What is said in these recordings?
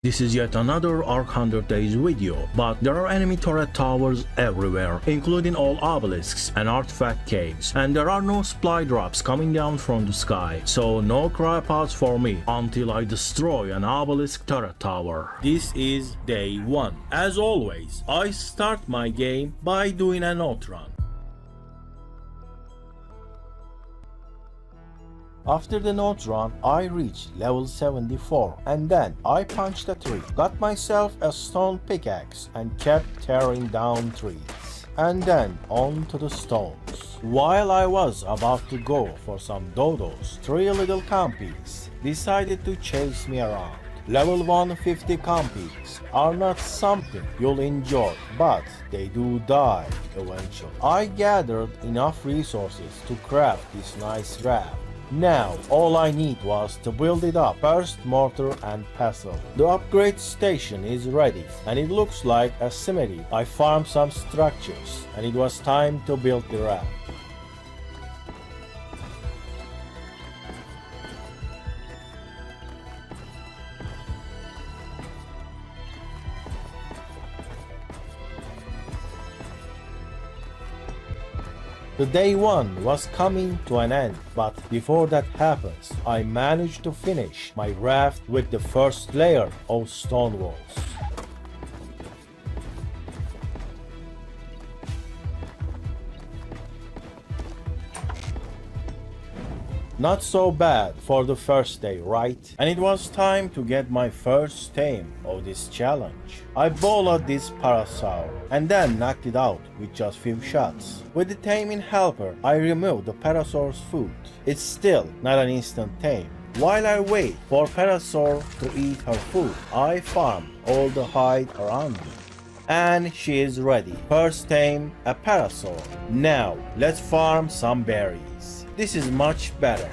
This is yet another ARK 100 Days video, but there are enemy turret towers everywhere, including all obelisks and artifact caves, and there are no supply drops coming down from the sky, so no cryopods for me until I destroy an obelisk turret tower. This is day 1. As always, I start my game by doing an outrun. After the node run, I reached level 74 and then I punched a tree, got myself a stone pickaxe and kept tearing down trees, and then onto the stones. While I was about to go for some dodos, 3 little compies decided to chase me around. Level 150 compies are not something you'll enjoy, but they do die eventually. I gathered enough resources to craft this nice raft. Now, all I need was to build it up, first mortar and pestle. The upgrade station is ready, and it looks like a cemetery. I farmed some structures, and it was time to build the raft. The day 1 was coming to an end, but before that happens, I managed to finish my raft with the first layer of stone walls. Not so bad for the first day, right? And it was time to get my first tame of this challenge. I bowled this parasaur and then knocked it out with just few shots. With the taming helper, I removed the parasaur's food. It's still not an instant tame. While I wait for parasaur to eat her food, I farm all the hide around me. And she is ready. First tame a parasaur. Now let's farm some berries. This is much better.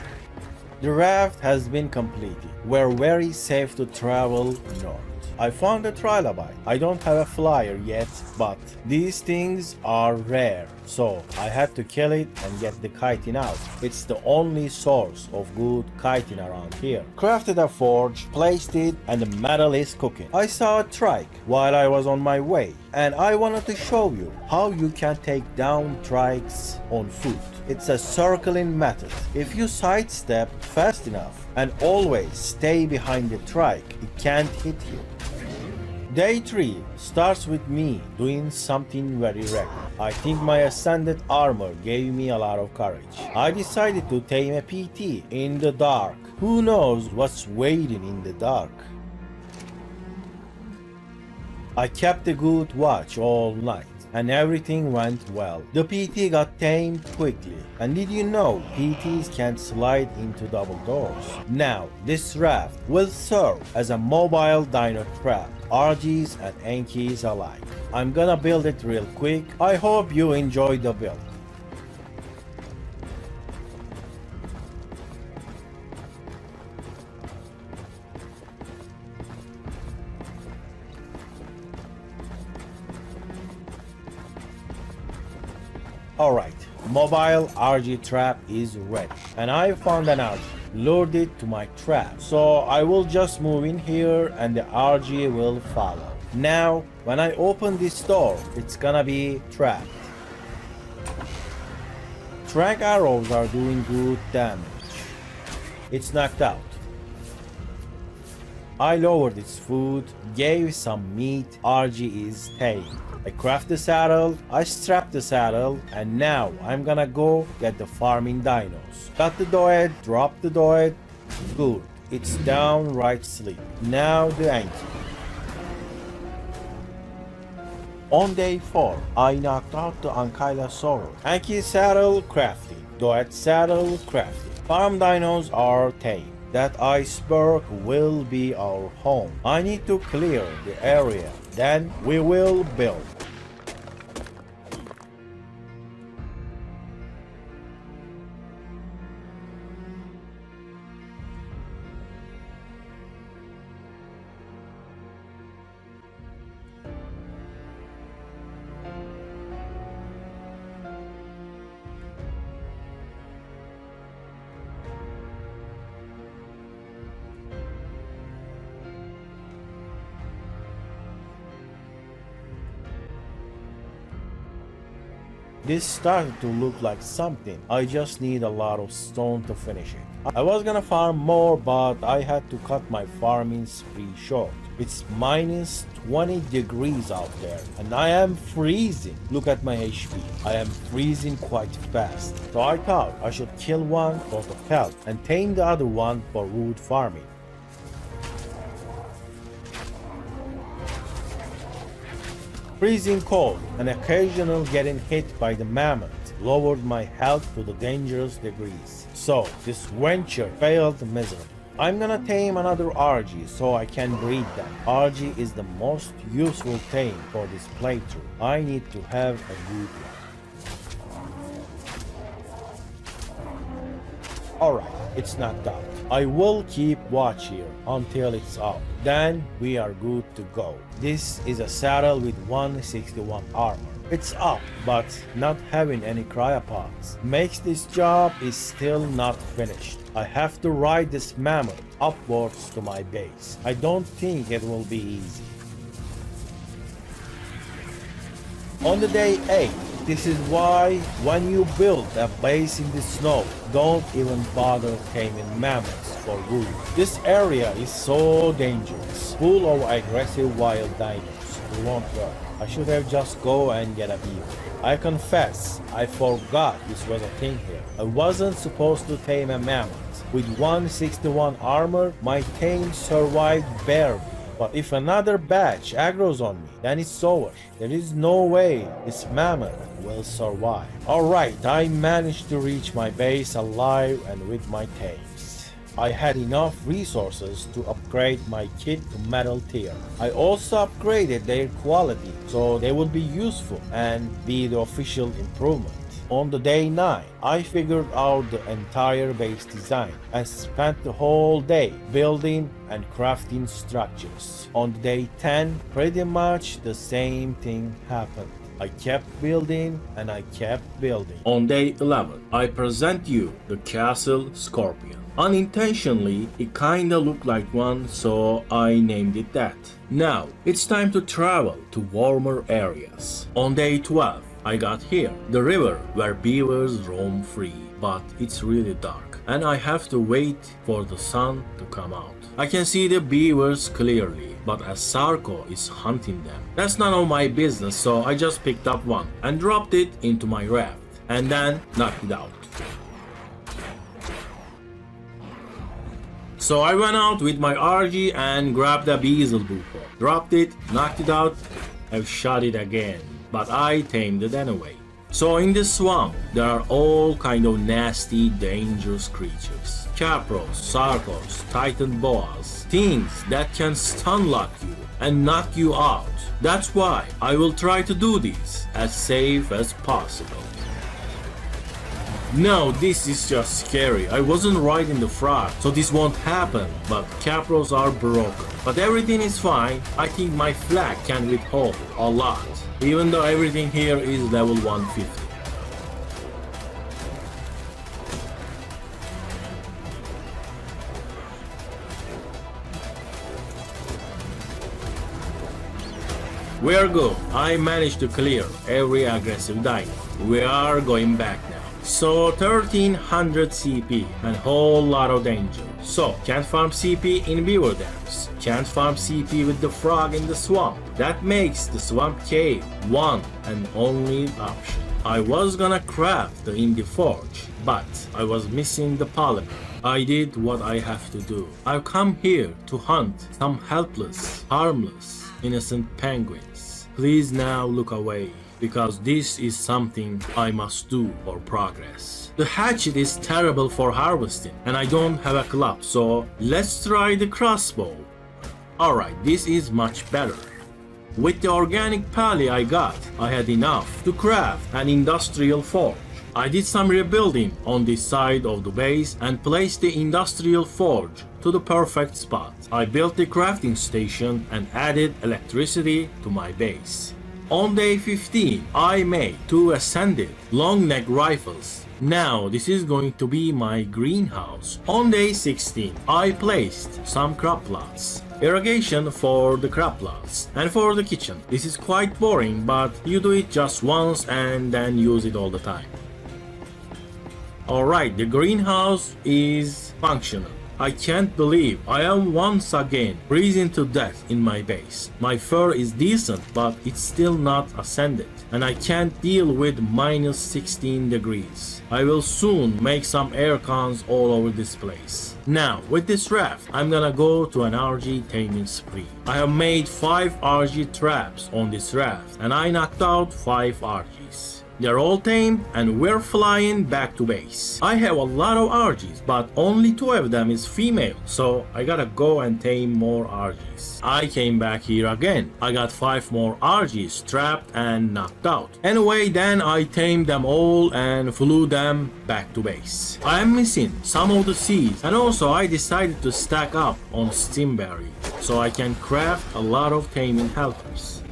The raft has been completed. We're very safe to travel north. I found a trilobite. I don't have a flyer yet, but these things are rare, so I had to kill it and get the chitin out. It's the only source of good chitin around here. Crafted a forge, placed it, and the metal is cooking. I saw a trike while I was on my way, and I wanted to show you how you can take down trikes on foot. It's a circling method. If you sidestep fast enough and always stay behind the trike, it can't hit you. Day 3 starts with me doing something very rare. I think my ascended armor gave me a lot of courage. I decided to tame a PT in the dark. Who knows what's waiting in the dark? I kept a good watch all night, and everything went well. The PT got tamed quickly. And did you know PTs can slide into double doors? Now, this raft will serve as a mobile dino trap, RGs and Enkies alike. I'm gonna build it real quick. I hope you enjoy the build. Alright, mobile RG trap is ready, and I found an RG, lured it to my trap, so I will just move in here and the RG will follow. Now, when I open this door, it's gonna be trapped. Track arrows are doing good damage. It's knocked out. I lowered its food, gave some meat, RG is tamed. I craft the saddle, I strap the saddle, and now I'm gonna go get the farming dinos. Got the doed, drop the doed, good. It's downright sleep. Now the Anki. On day 4, I knocked out the Ankylosaurus. Anki saddle crafting, doed saddle crafting. Farm dinos are tame. That iceberg will be our home. I need to clear the area, then we will build. This started to look like something. I just need a lot of stone to finish it. I was gonna farm more, but I had to cut my farming spree short. It's minus 20 degrees out there and I am freezing. Look at my HP. I am freezing quite fast. So I thought I should kill one for the health and tame the other one for wood farming. Freezing cold and occasional getting hit by the mammoth lowered my health to the dangerous degrees. So this venture failed miserably. I'm gonna tame another RG so I can breed them. RG is the most useful tame for this playthrough. I need to have a good one. Alright, it's knocked out. I will keep watch here until it's out. Then we are good to go. This is a saddle with 161 armor. It's up, but not having any cryopods makes this job is still not finished. I have to ride this mammoth upwards to my base. I don't think it will be easy. On the day 8, this is why when you build a base in the snow, don't even bother taming mammoths for wood. This area is so dangerous, full of aggressive wild dinos. It won't work. I should have just go and get a beaver. I confess, I forgot this was a thing here. I wasn't supposed to tame a mammoth. With 161 armor, my tame survived barely. But if another batch aggroes on me, then it's over. There is no way this mammoth will survive. Alright, I managed to reach my base alive and with my tames. I had enough resources to upgrade my kit to metal tier. I also upgraded their quality so they would be useful and be the official improvement. On the day 9, I figured out the entire base design and spent the whole day building and crafting structures. On day 10, pretty much the same thing happened. I kept building and I kept building. On day 11, I present you the Castle Scorpion. Unintentionally, it kinda looked like one, so I named it that. Now, it's time to travel to warmer areas. On day 12, I got here, the river where beavers roam free, but it's really dark and I have to wait for the sun to come out. I can see the beavers clearly, but a Sarko is hunting them. That's none of my business, so I just picked up one and dropped it into my raft and then knocked it out. So I went out with my RG and grabbed a Beelzebufo, dropped it, knocked it out, I've shot it again. But I tamed it anyway. So in this swamp, there are all kind of nasty, dangerous creatures. Capros, Sarkos, Titan boas, things that can stun lock you and knock you out. That's why I will try to do this as safe as possible. No, this is just scary. I wasn't riding the frog, so this won't happen, but Capros are broken. But everything is fine. I think my flag can withhold a lot, even though everything here is level 150. We are good. I managed to clear every aggressive dino. We are going back now. So 1300 CP and whole lot of danger. So can't farm CP in beaver dams. Can't farm CP with the frog in the swamp. That makes the swamp cave one and only option. I was gonna craft the indie forge, but I was missing the polymer. I did what I have to do. I've come here to hunt some helpless, harmless, innocent penguins. Please now look away, because this is something I must do for progress. The hatchet is terrible for harvesting and I don't have a club, so let's try the crossbow. Alright, this is much better. With the organic pally I got, I had enough to craft an industrial forge. I did some rebuilding on this side of the base and placed the industrial forge to the perfect spot. I built the crafting station and added electricity to my base. On day 15, I made 2 ascended long neck rifles. Now this is going to be my greenhouse. On day 16, I placed some crop plots. irrigation for the croplands, and for the kitchen. This is quite boring, but you do it just once and then use it all the time. Alright, the greenhouse is functional. I can't believe I am once again freezing to death in my base. My fur is decent, but it's still not ascended, and I can't deal with minus 16 degrees. I will soon make some air cons all over this place. Now, with this raft, I'm gonna go to an RG taming spree. I have made 5 RG traps on this raft, and I knocked out 5 RGs. They're all tamed and we're flying back to base. I have a lot of RGs, but only 2 of them is female, so I gotta go and tame more RGs. I came back here again. I got 5 more RGs trapped and knocked out. Anyway, then I tamed them all and flew them back to base. I am missing some of the seeds, and also I decided to stack up on Stimberry so I can craft a lot of taming helpers.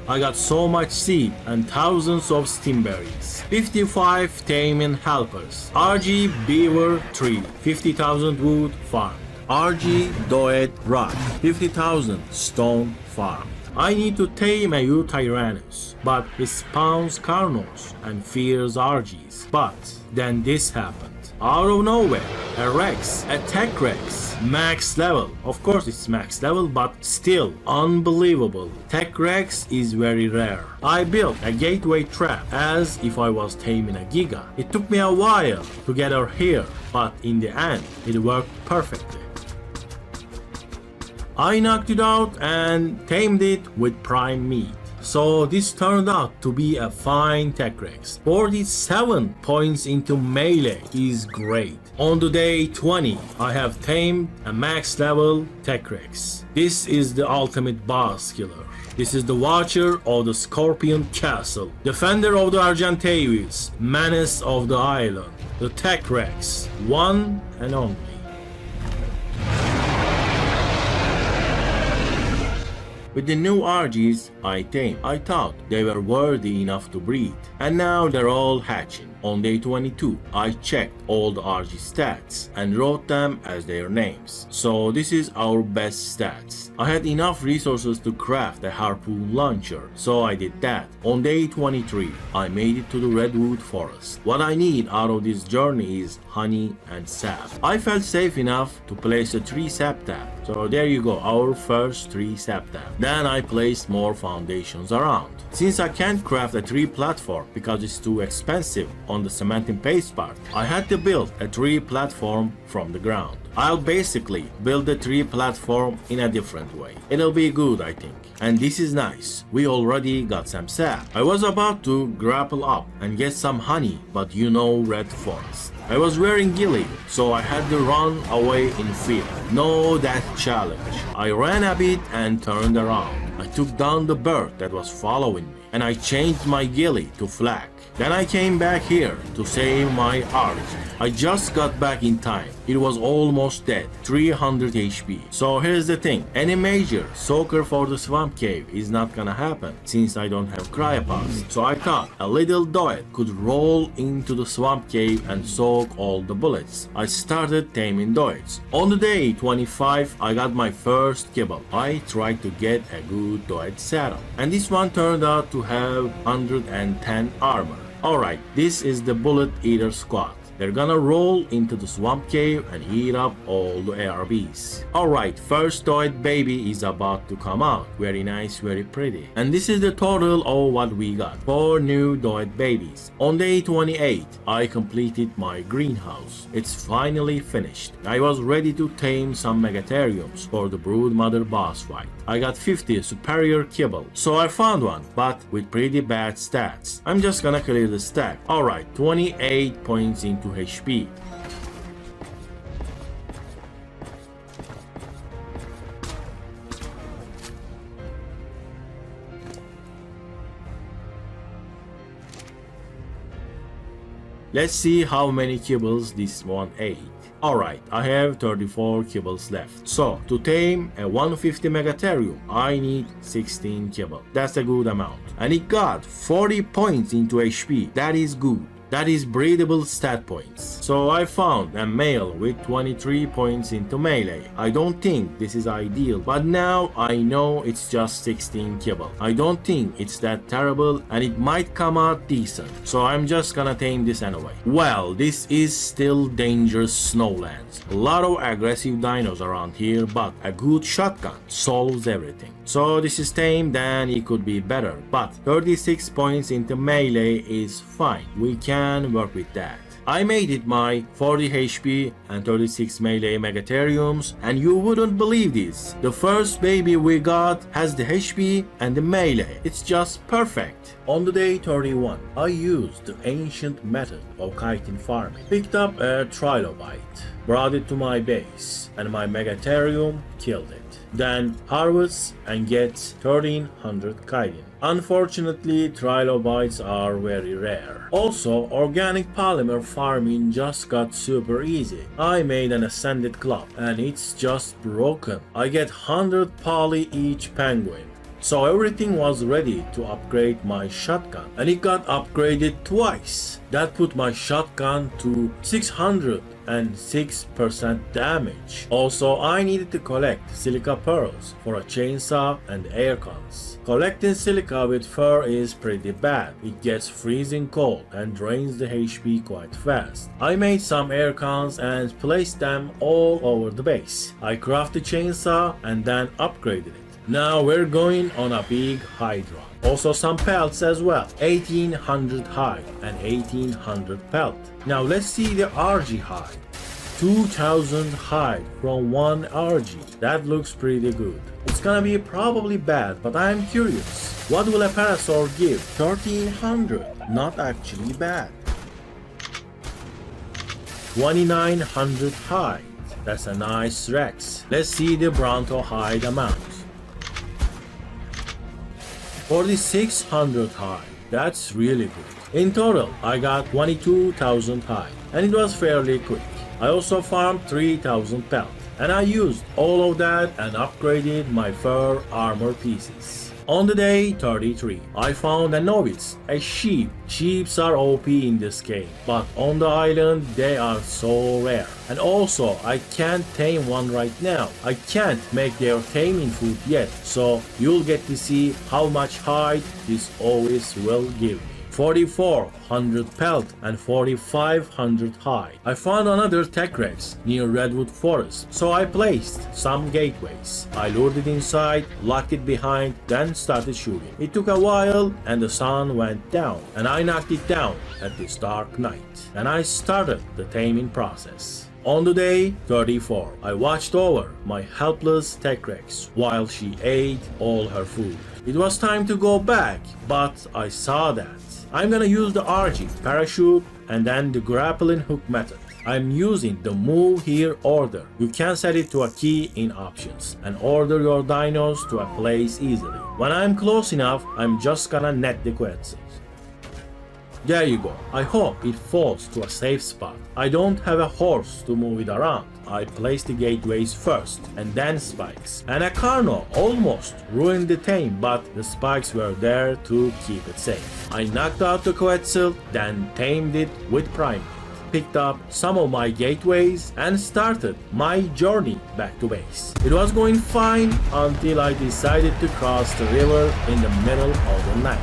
I got so much seed and thousands of stimberries. 55 taming helpers. RG beaver tree. 50,000 wood farm. RG doed rock. 50,000 stone farm. I need to tame a Tyrannus, but he spawns Carnos and fears RGs. But then this happened. Out of nowhere, a Rex, a Tech Rex, max level. Of course it's max level, but still unbelievable. Tech Rex is very rare. I built a gateway trap as if I was taming a Giga. It took me a while to get her here, but in the end, it worked perfectly. I knocked it out and tamed it with prime meat. So this turned out to be a fine Tech Rex. 47 points into melee is great. On the day 20, I have tamed a max level Tech Rex. This is the ultimate boss killer. This is the Watcher of the Scorpion Castle, Defender of the Argentavis, Menace of the Island, the Tech Rex, one and only. With the new RGs I tamed, I thought they were worthy enough to breed, and now they're all hatching. On day 22, I checked all the RG stats and wrote them as their names. So this is our best stats. I had enough resources to craft a harpoon launcher, so I did that. On day 23, I made it to the redwood forest. What I need out of this journey is honey and sap. I felt safe enough to place a 3 sap tap. So there you go, our first 3 sap tap. Then I placed more foundations around. Since I can't craft a 3 platform because it's too expensive on the cementing paste part, I had to build a 3 platform from the ground. I'll basically build the 3 platform in a different way. It'll be good, I think. And this is nice. We already got some sap. I was about to grapple up and get some honey, but you know red forest. I was wearing ghillie, so I had to run away in fear. No death challenge. I ran a bit and turned around. I took down the bird that was following me, and I changed my ghillie to flak. Then I came back here to save my ARK. I just got back in time. It was almost dead, 300 HP. So here's the thing, any major soaker for the swamp cave is not gonna happen since I don't have cryopods. So I thought a little doed could roll into the swamp cave and soak all the bullets. I started taming doeds. On the day 25, I got my first kibble. I tried to get a good doed saddle, and this one turned out to have 110 armor. Alright, this is the bullet eater squad. They're gonna roll into the swamp cave and eat up all the ARBs. Alright, first doed baby is about to come out. Very nice, very pretty. And this is the total of what we got. 4 new doed babies. On day 28, I completed my greenhouse. It's finally finished. I was ready to tame some megatheriums for the broodmother boss fight. I got 50 superior kibble, so I found one, but with pretty bad stats. I'm just gonna clear the stack. Alright, 28 points into HP. Let's see how many kibbles this one ate. Alright, I have 34 kibbles left. So, to tame a 150 megatherium, I need 16 kibble. That's a good amount. And it got 40 points into HP. That is good. that is breedable stat points. So I found a male with 23 points into melee. I don't think this is ideal, but now I know it's just 16 kibble. I don't think it's that terrible and it might come out decent. So I'm just gonna tame this anyway. Well, this is still dangerous snowlands. A lot of aggressive dinos around here, but a good shotgun solves everything. So this is tamed and it could be better, but 36 points into melee is fine. We can work with that. I made it my 40 HP and 36 melee megatheriums, and you wouldn't believe this. The first baby we got has the HP and the melee. It's just perfect. On the day 31, I used the ancient method of chitin farming. Picked up a trilobite, brought it to my base, and my megatherium killed it. Then harvest and get 1300 chitin. Unfortunately, trilobites are very rare. Also, organic polymer farming just got super easy. I made an ascended club and it's just broken. I get 100 poly each penguin. So everything was ready to upgrade my shotgun, and it got upgraded twice. That put my shotgun to 606% damage. Also, I needed to collect silica pearls for a chainsaw and air cons. Collecting silica with fur is pretty bad. It gets freezing cold and drains the HP quite fast. I made some air cons and placed them all over the base. I crafted chainsaw and then upgraded it. Now we're going on a big hide run. Also some pelts as well. 1800 hide and 1800 pelt. Now let's see the RG hide. 2000 hide from one RG. That looks pretty good. It's gonna be probably bad, but I'm curious. What will a parasaur give? 1300. Not actually bad. 2900 hide. That's a nice Rex. Let's see the Bronto hide amount. 4600 hide. That's really good. In total, I got 22,000 hide, and it was fairly quick. I also farmed 3000 pelt, and I used all of that and upgraded my fur armor pieces. On the day 33, I found a novice, a sheep. Sheeps are OP in this game, but on the island they are so rare. And also, I can't tame one right now. I can't make their taming food yet, so you'll get to see how much hide this always will give me. 4400 pelt and 4500 hide. I found another tech Rex near Redwood Forest, so I placed some gateways. I lured it inside, locked it behind, then started shooting. It took a while and the sun went down, and I knocked it down at this dark night, and I started the taming process. On the day 34, I watched over my helpless tech Rex while she ate all her food. It was time to go back, but I saw that. I'm gonna use the RG, parachute, and then the grappling hook method. I'm using the move here order. You can set it to a key in options and order your dinos to a place easily. When I'm close enough, I'm just gonna net the quetzals. There you go. I hope it falls to a safe spot. I don't have a horse to move it around. I placed the gateways first and then spikes. And a Carno almost ruined the tame, but the spikes were there to keep it safe. I knocked out the quetzal, then tamed it with primate. Picked up some of my gateways and started my journey back to base. It was going fine until I decided to cross the river in the middle of the night.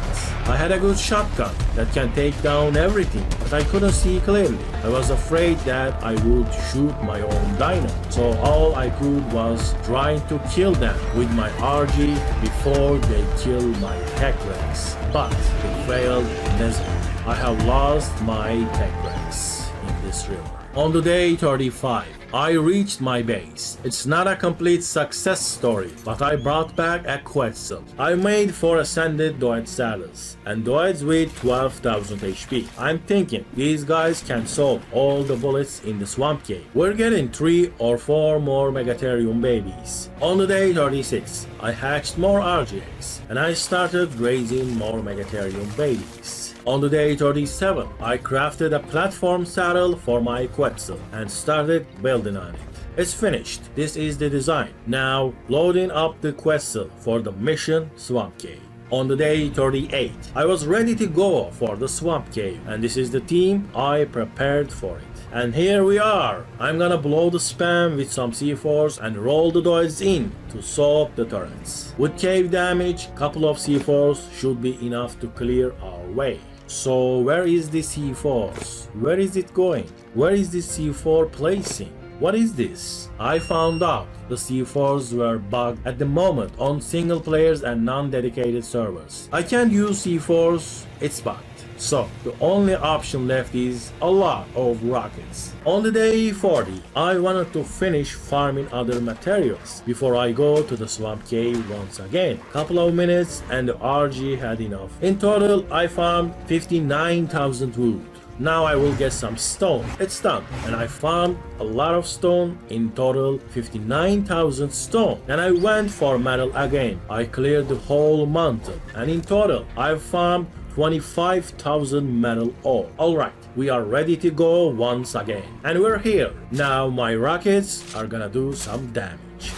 I had a good shotgun that can take down everything, but I couldn't see clearly. I was afraid that I would shoot my own dino, so all I could was trying to kill them with my RG before they kill my tech Rex. But it failed miserably. I have lost my tech Rex in this river. On the day 35, I reached my base. It's not a complete success story, but I brought back a quetzal. I made 4 ascended Doed saddles, and Doeds with 12,000 HP. I'm thinking these guys can solve all the bullets in the swamp cave. We're getting 3 or 4 more megatherium babies. On the day 36, I hatched more RGs, and I started raising more megatherium babies. On the day 37, I crafted a platform saddle for my quetzal and started building on it. It's finished. This is the design. Now loading up the quetzal for the mission swamp cave. On the day 38, I was ready to go for the swamp cave, and this is the team I prepared for it. And here we are. I'm gonna blow the spam with some C4s and roll the droids in to soak the turrets. With cave damage, couple of C4s should be enough to clear our way. So where is the C4s? Where is it going? Where is the C4 placing? What is this? I found out the C4s were bugged at the moment on single players and non-dedicated servers. I can't use C4s, it's bugged. So, the only option left is a lot of rockets. On the day 40, I wanted to finish farming other materials before I go to the swamp cave once again. Couple of minutes and the RG had enough. In total, I farmed 59,000 wood. Now I will get some stone. It's done. And I farmed a lot of stone, in total 59,000 stone. And I went for metal again. I cleared the whole mountain. And in total, I farmed 25,000 metal ore. Alright, we are ready to go once again. And we're here. Now my rockets are gonna do some damage.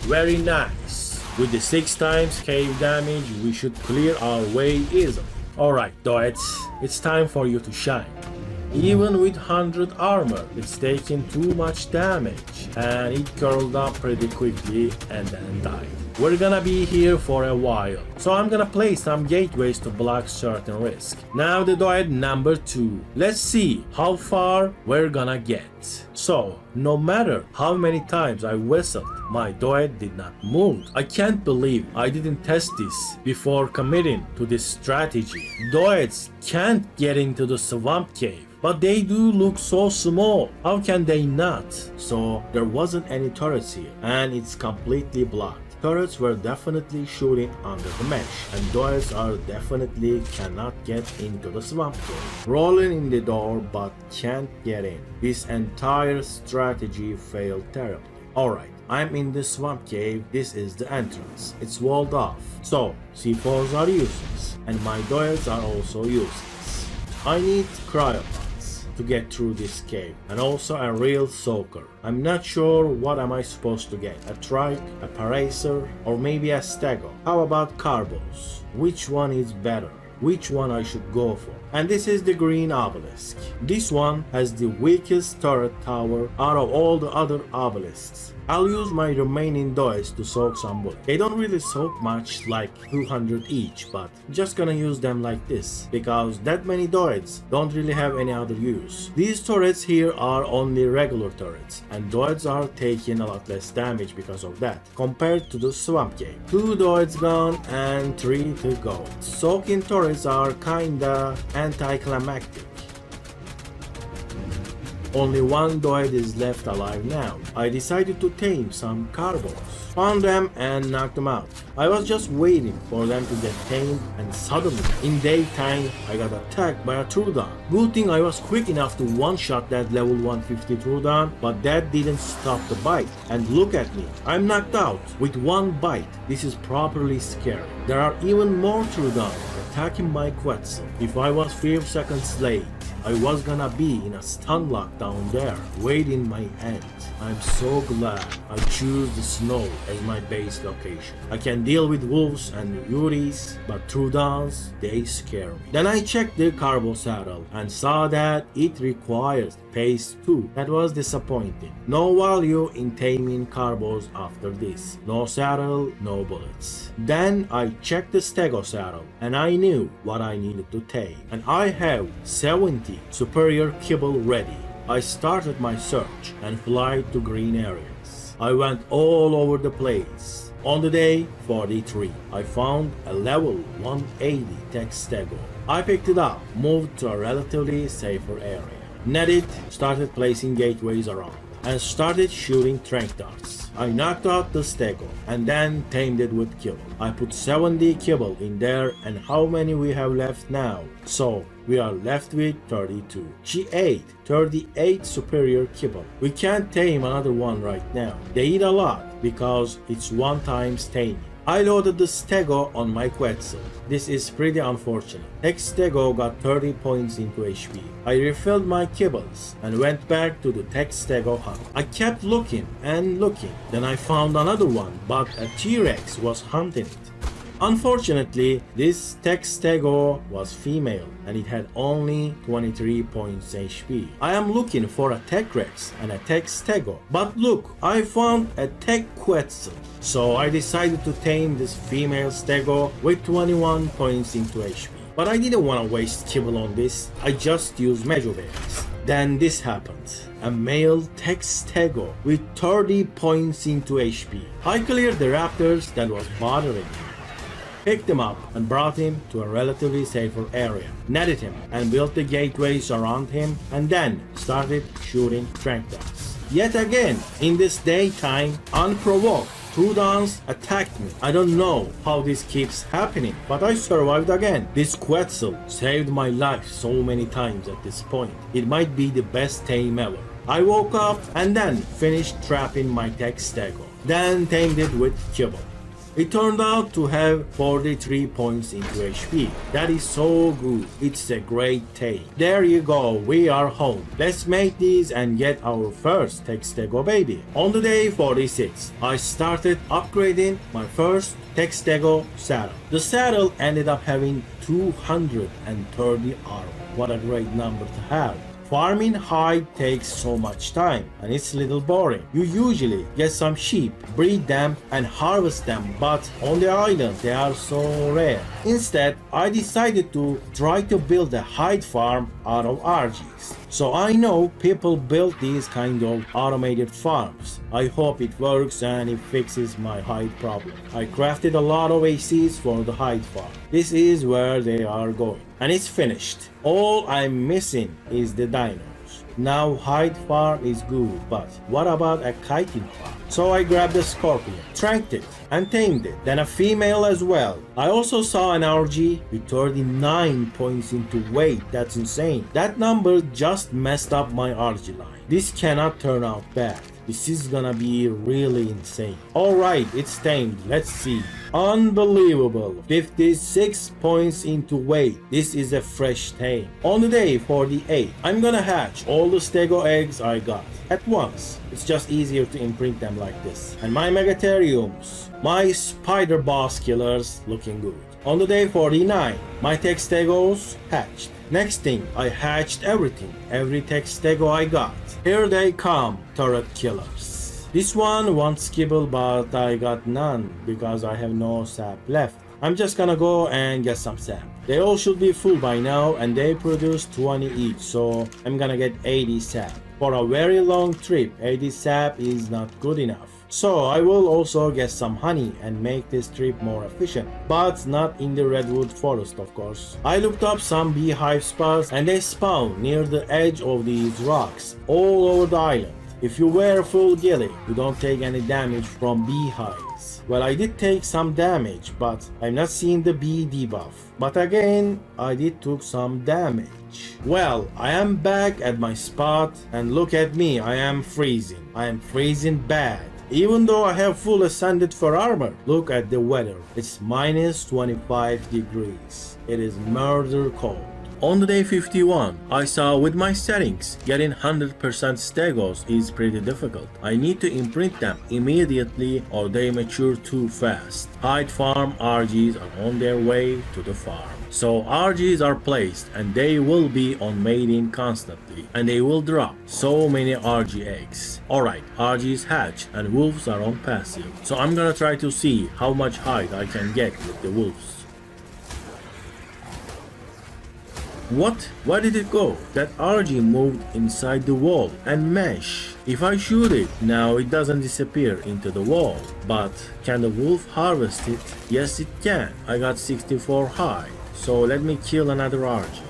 Very nice. With the 6 times cave damage, we should clear our way easily. Alright, droids, it's time for you to shine. Even with 100 armor, it's taking too much damage. And it curled up pretty quickly and then died. We're gonna be here for a while, so I'm gonna place some gateways to block certain risk. Now the droid number 2. Let's see how far we're gonna get. So, no matter how many times I whistled, my droid did not move. I can't believe I didn't test this before committing to this strategy. Droids can't get into the swamp cave, but they do look so small. How can they not? So, there wasn't any turrets here, and it's completely blocked. Turrets were definitely shooting under the mesh, and droids are definitely cannot get into the swamp cave. Rolling in the door but can't get in. This entire strategy failed terribly. Alright, I'm in the swamp cave. This is the entrance. It's walled off. So, C4s are useless, and my droids are also useless. I need cryopods to get through this cave, and also a real soaker. I'm not sure what am I supposed to get, a trike, a paracer, or maybe a stego. How about carbos? Which one is better? Which one I should go for? And this is the green obelisk. This one has the weakest turret tower out of all the other obelisks. I'll use my remaining droids to soak some wood. They don't really soak much, like 200 each, but just gonna use them like this, because that many droids don't really have any other use. These turrets here are only regular turrets, and droids are taking a lot less damage because of that, compared to the swamp cave. 2 droids gone and 3 to go. Soaking turrets are kinda anticlimactic. Only 1 droid is left alive now. I decided to tame some carbos. Found them and knocked them out. I was just waiting for them to get tamed, and suddenly, in daytime, I got attacked by a Trudon. Good thing I was quick enough to one-shot that level 150 Trudon, but that didn't stop the bite. And look at me, I'm knocked out with 1 bite. This is properly scary. There are even more Trudon attacking my Quetzal. If I was 5 seconds late, I was gonna be in a stun lock down there, waiting my end. I'm so glad I choose the snow as my base location. I can deal with wolves and Yuris, but Trudons, they scare me. Then I checked the carbo saddle and saw that it requires pace 2. That was disappointing. No value in taming carbos after this. No saddle, no bullets. Then I checked the stego saddle and I knew what I needed to tame. And I have 70 superior kibble ready. I started my search and flight to green areas. I went all over the place. On the day 43, I found a level 180 tech stego. I picked it up, moved to a relatively safer area. Netted, started placing gateways around, and started shooting trank darts. I knocked out the stego and then tamed it with kibble. I put 70 kibble in there, and how many we have left now? So we are left with 32. She ate 38 superior kibble. We can't tame another one right now. They eat a lot because it's 1 times taming. I loaded the stego on my Quetzal. This is pretty unfortunate. Next stego got 30 points into HP. I refilled my kibbles and went back to the tech stego hunt. I kept looking and looking. Then I found another one, but a T-Rex was hunting it. Unfortunately, this tech stego was female and it had only 23 points HP. I am looking for a tech rex and a tech stego, but look, I found a tech quetzal. So I decided to tame this female stego with 21 points into HP. But I didn't want to waste kibble on this, I just used major berries. Then this happened. A male tech stego with 30 points into HP. I cleared the raptors that was bothering me, picked him up and brought him to a relatively safer area, netted him and built the gateways around him, and then started shooting trank dogs. Yet again, in this daytime, unprovoked, two dons attacked me. I don't know how this keeps happening, but I survived again. This quetzal saved my life so many times at this point. It might be the best tame ever. I woke up and then finished trapping my tech stego, then tamed it with kibble. It turned out to have 43 points into HP. That is so good. It's a great tame. There you go, we are home. Let's make these and get our first tech stego baby. On the day 46, I started upgrading my first tech stego saddle. The saddle ended up having 230 armor. What a great number to have. Farming hide takes so much time and it's a little boring. You usually get some sheep, breed them and harvest them, but on the island they are so rare. Instead, I decided to try to build a hide farm out of RGs. So I know people build these kind of automated farms. I hope it works and it fixes my hide problem. I crafted a lot of ACs for the hide farm. This is where they are going. And it's finished. All I'm missing is the dinos. Now hide farm is good, but what about a kiting farm? So I grabbed a scorpion, tranked it, and tamed it, then a female as well. I also saw an RG with 39 points into weight. That's insane. That number just messed up my RG line. This cannot turn out bad. This is gonna be really insane. Alright, it's tamed. Let's see. Unbelievable. 56 points into weight. This is a fresh tame. On the day 48, I'm gonna hatch all the stego eggs I got at once. It's just easier to imprint them like this. And my megatheriums, my spider boss killers looking good. On the day 49, my tech stegos hatched. Next thing, I hatched everything. Every tech stego I got. Here they come, turret killers. This one wants kibble, but I got none because I have no sap left. I'm just gonna go and get some sap. They all should be full by now and they produce 20 each, so I'm gonna get 80 sap. For a very long trip, 80 sap is not good enough. So I will also get some honey and make this trip more efficient, but not in the redwood forest of course. I looked up some beehive spots and they spawn near the edge of these rocks all over the island. If you wear full ghillie, you don't take any damage from beehives. Well, I did take some damage, but I'm not seeing the bee debuff. But again, I did took some damage. Well, I am back at my spot and look at me, I am freezing. I am freezing bad. Even though I have full ascended for armor, look at the weather. It's minus 25 degrees. It is murder cold. On the day 51, I saw with my settings, getting 100% stegos is pretty difficult. I need to imprint them immediately or they mature too fast. Hide farm RGs are on their way to the farm. So RGs are placed and they will be on mating constantly and they will drop so many RG eggs. Alright, RGs hatch and wolves are on passive. So I'm gonna try to see how much hide I can get with the wolves. What? Where did it go? That RG moved inside the wall and mesh. If I shoot it, now it doesn't disappear into the wall. But can the wolf harvest it? Yes it can. I got 64 hide. So let me kill another RG.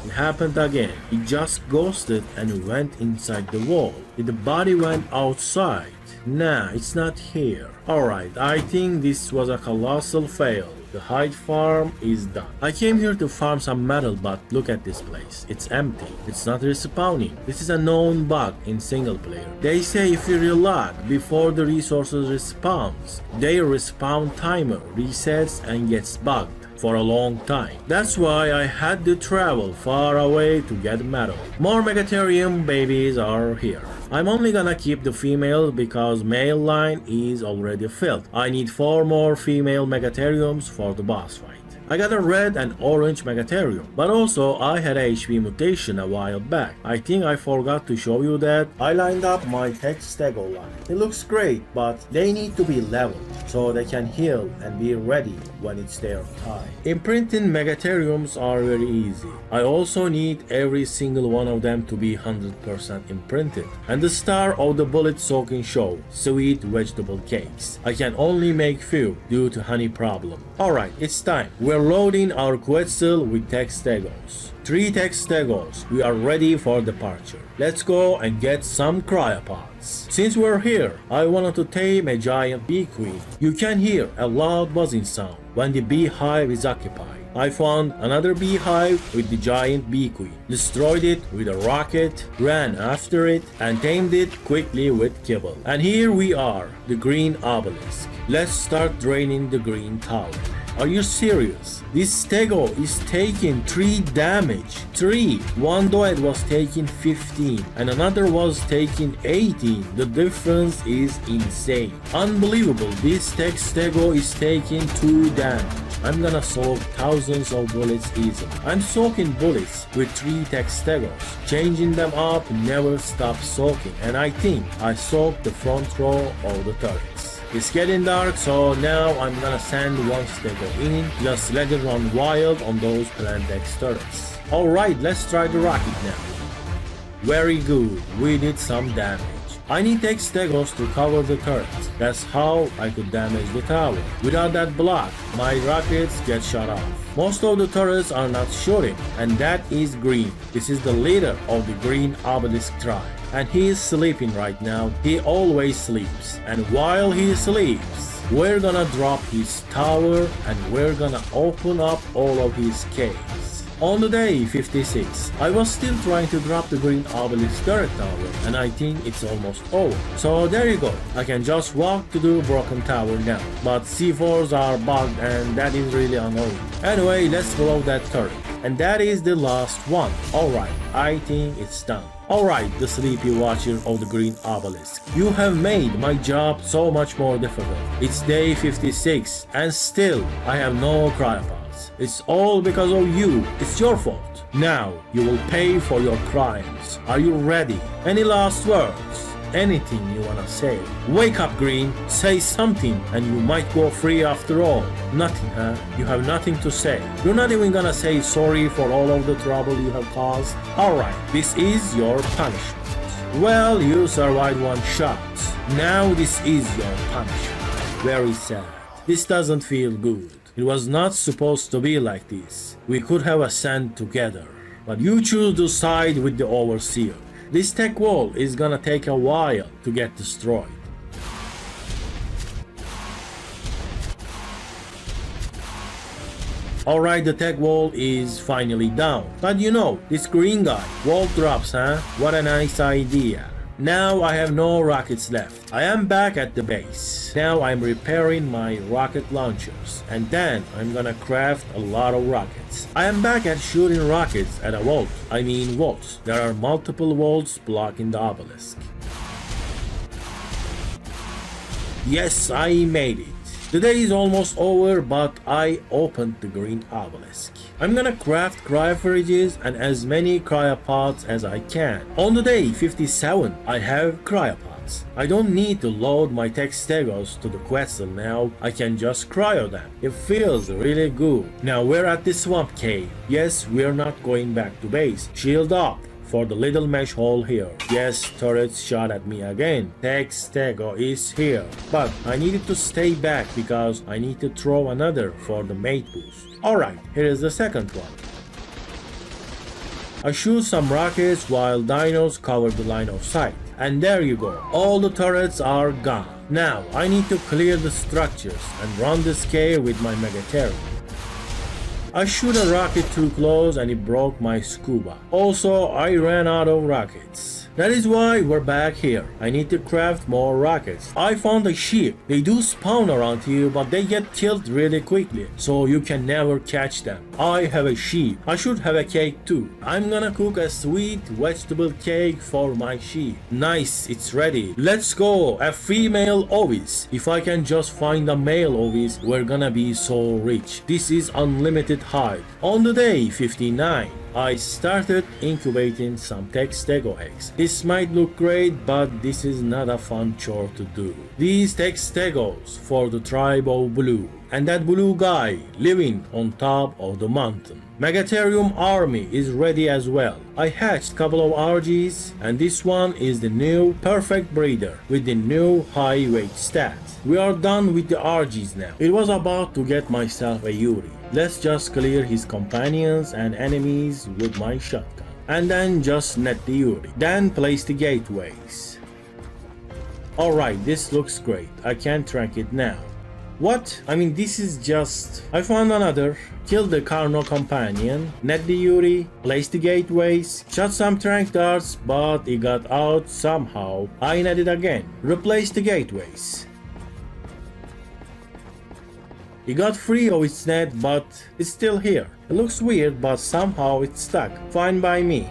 It happened again. It just ghosted and went inside the wall. The body went outside. Nah, it's not here. Alright, I think this was a colossal fail. The hide farm is done. I came here to farm some metal, but look at this place. It's empty. It's not respawning. This is a known bug in single player. They say if you reload before the resources respawns, their respawn timer resets and gets bugged for a long time. That's why I had to travel far away to get metal. More megatherium babies are here. I'm only gonna keep the female because male line is already filled. I need 4 more female megatheriums for the boss fight. I got a red and orange megatherium, but also I had a HP mutation a while back. I think I forgot to show you that. I lined up my tech stego line. It looks great, but they need to be leveled so they can heal and be ready when it's their time. Imprinting megatheriums are very easy. I also need every single one of them to be 100% imprinted. And the star of the bullet soaking show, sweet vegetable cakes. I can only make few due to honey problem. Alright, it's time. We're loading our Quetzal with tech stegos. 3 tech stegos. We are ready for departure. Let's go and get some cryopods. Since we're here, I wanted to tame a giant bee queen. You can hear a loud buzzing sound when the beehive is occupied. I found another beehive with the giant bee queen, destroyed it with a rocket, ran after it, and tamed it quickly with kibble. And here we are, the green obelisk. Let's start draining the green tower. Are you serious? This stego is taking 3 damage. 3. One duet was taking 15 and another was taking 18. The difference is insane. Unbelievable. This tech stego is taking 2 damage. I'm gonna soak thousands of bullets easily. I'm soaking bullets with 3 tech stegos. Changing them up never stops soaking, and I think I soaked the front row of the turrets. It's getting dark, so now I'm gonna send one stego in. Just let it run wild on those plant X turrets. Alright, let's try the rocket now. Very good, we did some damage. I need tech stegos to cover the turrets. That's how I could damage the tower. Without that block, my rockets get shut off. Most of the turrets are not shooting, and that is green. This is the leader of the green obelisk tribe. And he is sleeping right now. He always sleeps. And while he sleeps, we're gonna drop his tower and we're gonna open up all of his caves. On the day 56, I was still trying to drop the green obelisk turret tower, and I think it's almost over. So there you go, I can just walk to the broken tower now. But C4s are bugged and that is really annoying. Anyway, let's blow that turret. And that is the last one. Alright, I think it's done. Alright, the sleepy watcher of the green obelisk. You have made my job so much more difficult. It's day 56 and still I have no cryopods. It's all because of you. It's your fault. Now you will pay for your crimes. Are you ready? Any last words? Anything you wanna say? Wake up, Green. Say something and you might go free after all. Nothing, huh? You have nothing to say. You're not even gonna say sorry for all of the trouble you have caused? Alright, this is your punishment. Well, you survived one shot. Now this is your punishment. Very sad. This doesn't feel good. It was not supposed to be like this. We could have ascended together. But you choose to side with the overseer. This tech wall is gonna take a while to get destroyed. Alright, the tech wall is finally down. But you know, this green guy, wall drops, huh? What a nice idea. Now I have no rockets left. I am back at the base. Now I'm repairing my rocket launchers. And then I'm gonna craft a lot of rockets. I am back at shooting rockets at a vault. I mean vaults. There are multiple vaults blocking the obelisk. Yes, I made it. The day is almost over, but I opened the green obelisk. I'm gonna craft cryofrages and as many cryopods as I can. On the day 57, I have cryopods. I don't need to load my tech stegos to the Quetzal now. I can just cryo them. It feels really good. Now we're at the swamp cave. Yes, we're not going back to base. Shield up for the little mesh hole here. Yes, turrets shot at me again. Tech stego is here. But I needed to stay back because I need to throw another for the mate boost. Alright, here is the second one. I shoot some rockets while dinos cover the line of sight. And there you go, all the turrets are gone. Now I need to clear the structures and run this cave with my megatherium. I shoot a rocket too close and it broke my scuba. Also, I ran out of rockets. That is why we're back here. I need to craft more rockets. I found a sheep. They do spawn around here, but they get killed really quickly, so you can never catch them. I have a sheep. I should have a cake too. I'm gonna cook a sweet vegetable cake for my sheep. Nice, it's ready. Let's go. A female obelisk. If I can just find a male obelisk, we're gonna be so rich. This is unlimited hide. On the day 59, I started incubating some Textego eggs. This might look great, but this is not a fun chore to do. These Textegos for the tribe of Blue, and that blue guy living on top of the mountain. Megatherium army is ready as well. I hatched couple of RGs, and this one is the new perfect breeder with the new high weight stats. We are done with the RGs now. It was about to get myself a Yuri. Let's just clear his companions and enemies with my shotgun. And then just net the Yuri. Then place the gateways. Alright, this looks great. I can track it now. What? I mean, this is just... I found another. Killed the Carno companion, net the Yuri, placed the gateways, shot some trank darts, but it got out somehow. I netted again. Replaced the gateways. It got free of its net, but it's still here. It looks weird, but somehow it's stuck. Fine by me.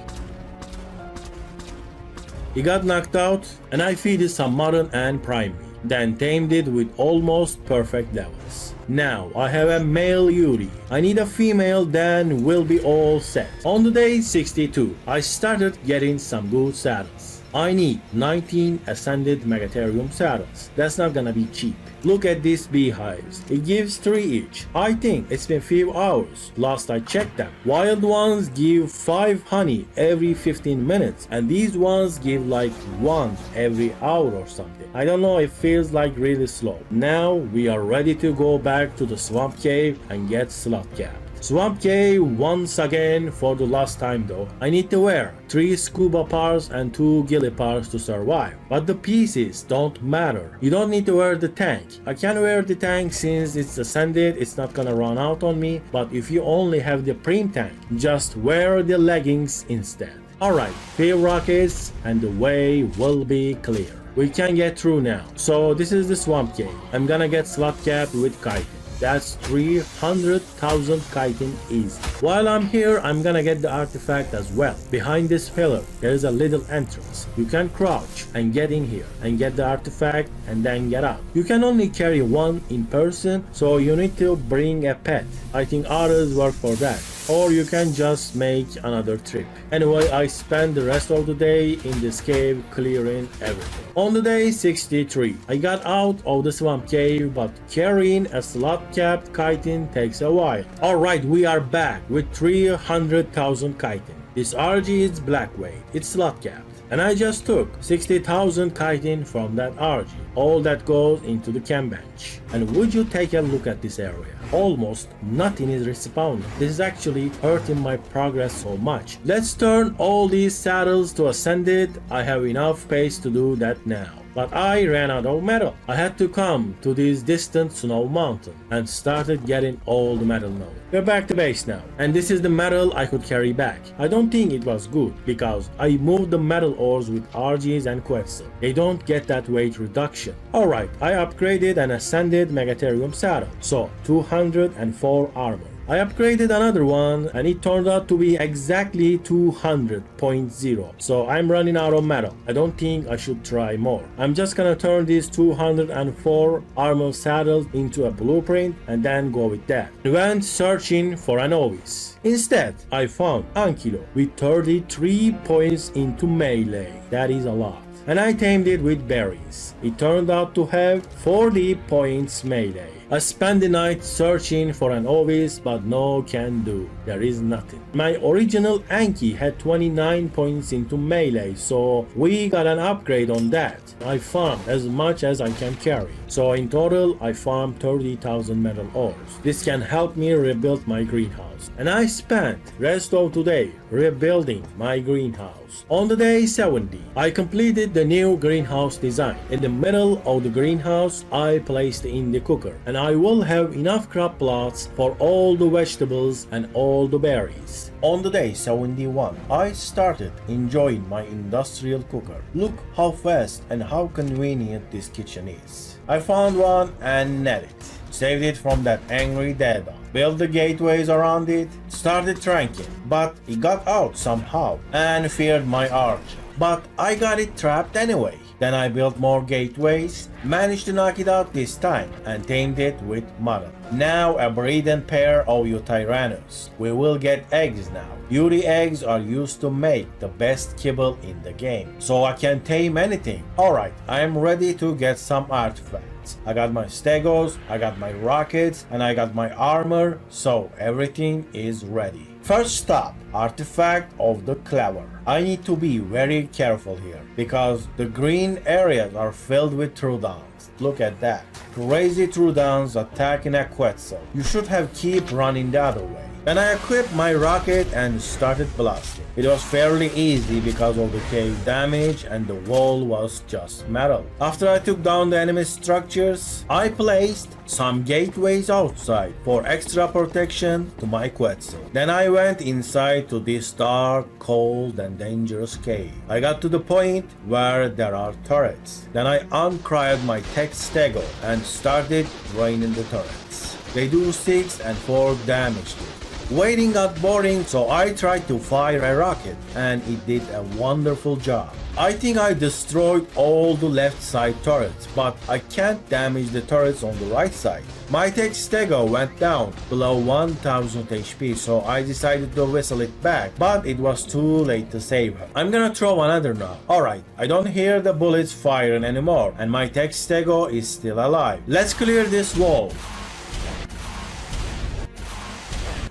It got knocked out, and I feeded some mutton and prime meat. Then tamed it with almost perfect levels. Now I have a male Yuri. I need a female, then we'll be all set. On the day 62, I started getting some good saddles. I need 19 ascended Megatherium saddles. That's not gonna be cheap. Look at these beehives. It gives 3 each. I think it's been few hours. Last I checked them. Wild ones give 5 honey every 15 minutes, and these ones give like 1 every hour or something. I don't know, it feels like really slow. Now we are ready to go back to the swamp cave and get slot cap. Swamp cave once again for the last time though. I need to wear 3 scuba parts and 2 ghillie parts to survive. But the pieces don't matter. You don't need to wear the tank. I can wear the tank since it's ascended, it's not gonna run out on me. But if you only have the prim tank, just wear the leggings instead. Alright, 3 rockets and the way will be clear. We can get through now. So this is the swamp cave. I'm gonna get slot cap with chitin. That's 300,000 chitin easy. While I'm here, I'm gonna get the artifact as well. Behind this pillar, there is a little entrance. You can crouch and get in here and get the artifact and then get out. You can only carry 1 in person, so you need to bring a pet. I think others work for that. Or you can just make another trip. Anyway, I spent the rest of the day in this cave clearing everything. On the day 63, I got out of the swamp cave, but carrying a slot-capped chitin takes a while. Alright, we are back with 300,000 chitin. This RG is black weight, it's slot-capped. And I just took 60,000 chitin from that RG. All that goes into the chem bench. And would you take a look at this area? Almost nothing is respawning. This is actually hurting my progress so much. Let's turn all these saddles to ascended. I have enough space to do that now. But I ran out of metal. I had to come to this distant snow mountain and started getting all the metal now. We're back to base now, and this is the metal I could carry back. I don't think it was good because I moved the metal ores with RGs and Quetzal. They don't get that weight reduction. Alright, I upgraded an ascended Megatherium saddle, so 204 armor. I upgraded another one and it turned out to be exactly 200.0. So I'm running out of metal. I don't think I should try more. I'm just gonna turn these 204 armor saddles into a blueprint and then go with that. I went searching for an obelisk. Instead, I found Ankylo with 33 points into melee. That is a lot. And I tamed it with berries. It turned out to have 40 points melee. I spent the night searching for an obelisk, but no can do. There is nothing. My original Anki had 29 points into melee, so we got an upgrade on that. I farmed as much as I can carry. So in total, I farmed 30,000 metal ores. This can help me rebuild my greenhouse. And I spent rest of today rebuilding my greenhouse. On the day 70, I completed the new greenhouse design. In the middle of the greenhouse, I placed in the cooker. And I will have enough crop plots for all the vegetables and all the berries. On the day 71, I started enjoying my industrial cooker. Look how fast and how convenient this kitchen is. I found one and net it. Saved it from that angry dead on. Built the gateways around it, started tranking, but it got out somehow and feared my archer. But I got it trapped anyway. Then I built more gateways, managed to knock it out this time, and tamed it with mutton. Now a breeding pair of you tyrannos. We will get eggs now. Beauty eggs are used to make the best kibble in the game, so I can tame anything. Alright, I am ready to get some artifacts. I got my stegos, I got my rockets, and I got my armor, so everything is ready. First stop, artifact of the clever. I need to be very careful here because the green areas are filled with Trudons. Look at that. Crazy Trudons attacking a Quetzal. You should have keep running the other way. Then I equipped my rocket and started blasting. It was fairly easy because of the cave damage and the wall was just metal. After I took down the enemy structures, I placed some gateways outside for extra protection to my Quetzal. Then I went inside to this dark, cold and dangerous cave. I got to the point where there are turrets. Then I uncryed my tech stego and started draining the turrets. They do 6 and 4 damage to it. Waiting got boring, so I tried to fire a rocket and it did a wonderful job. I think I destroyed all the left side turrets, but I can't damage the turrets on the right side. My tech stego went down below 1000 HP, so I decided to whistle it back, but it was too late to save her. I'm gonna throw another now. Alright, I don't hear the bullets firing anymore, and my tech stego is still alive. Let's clear this wall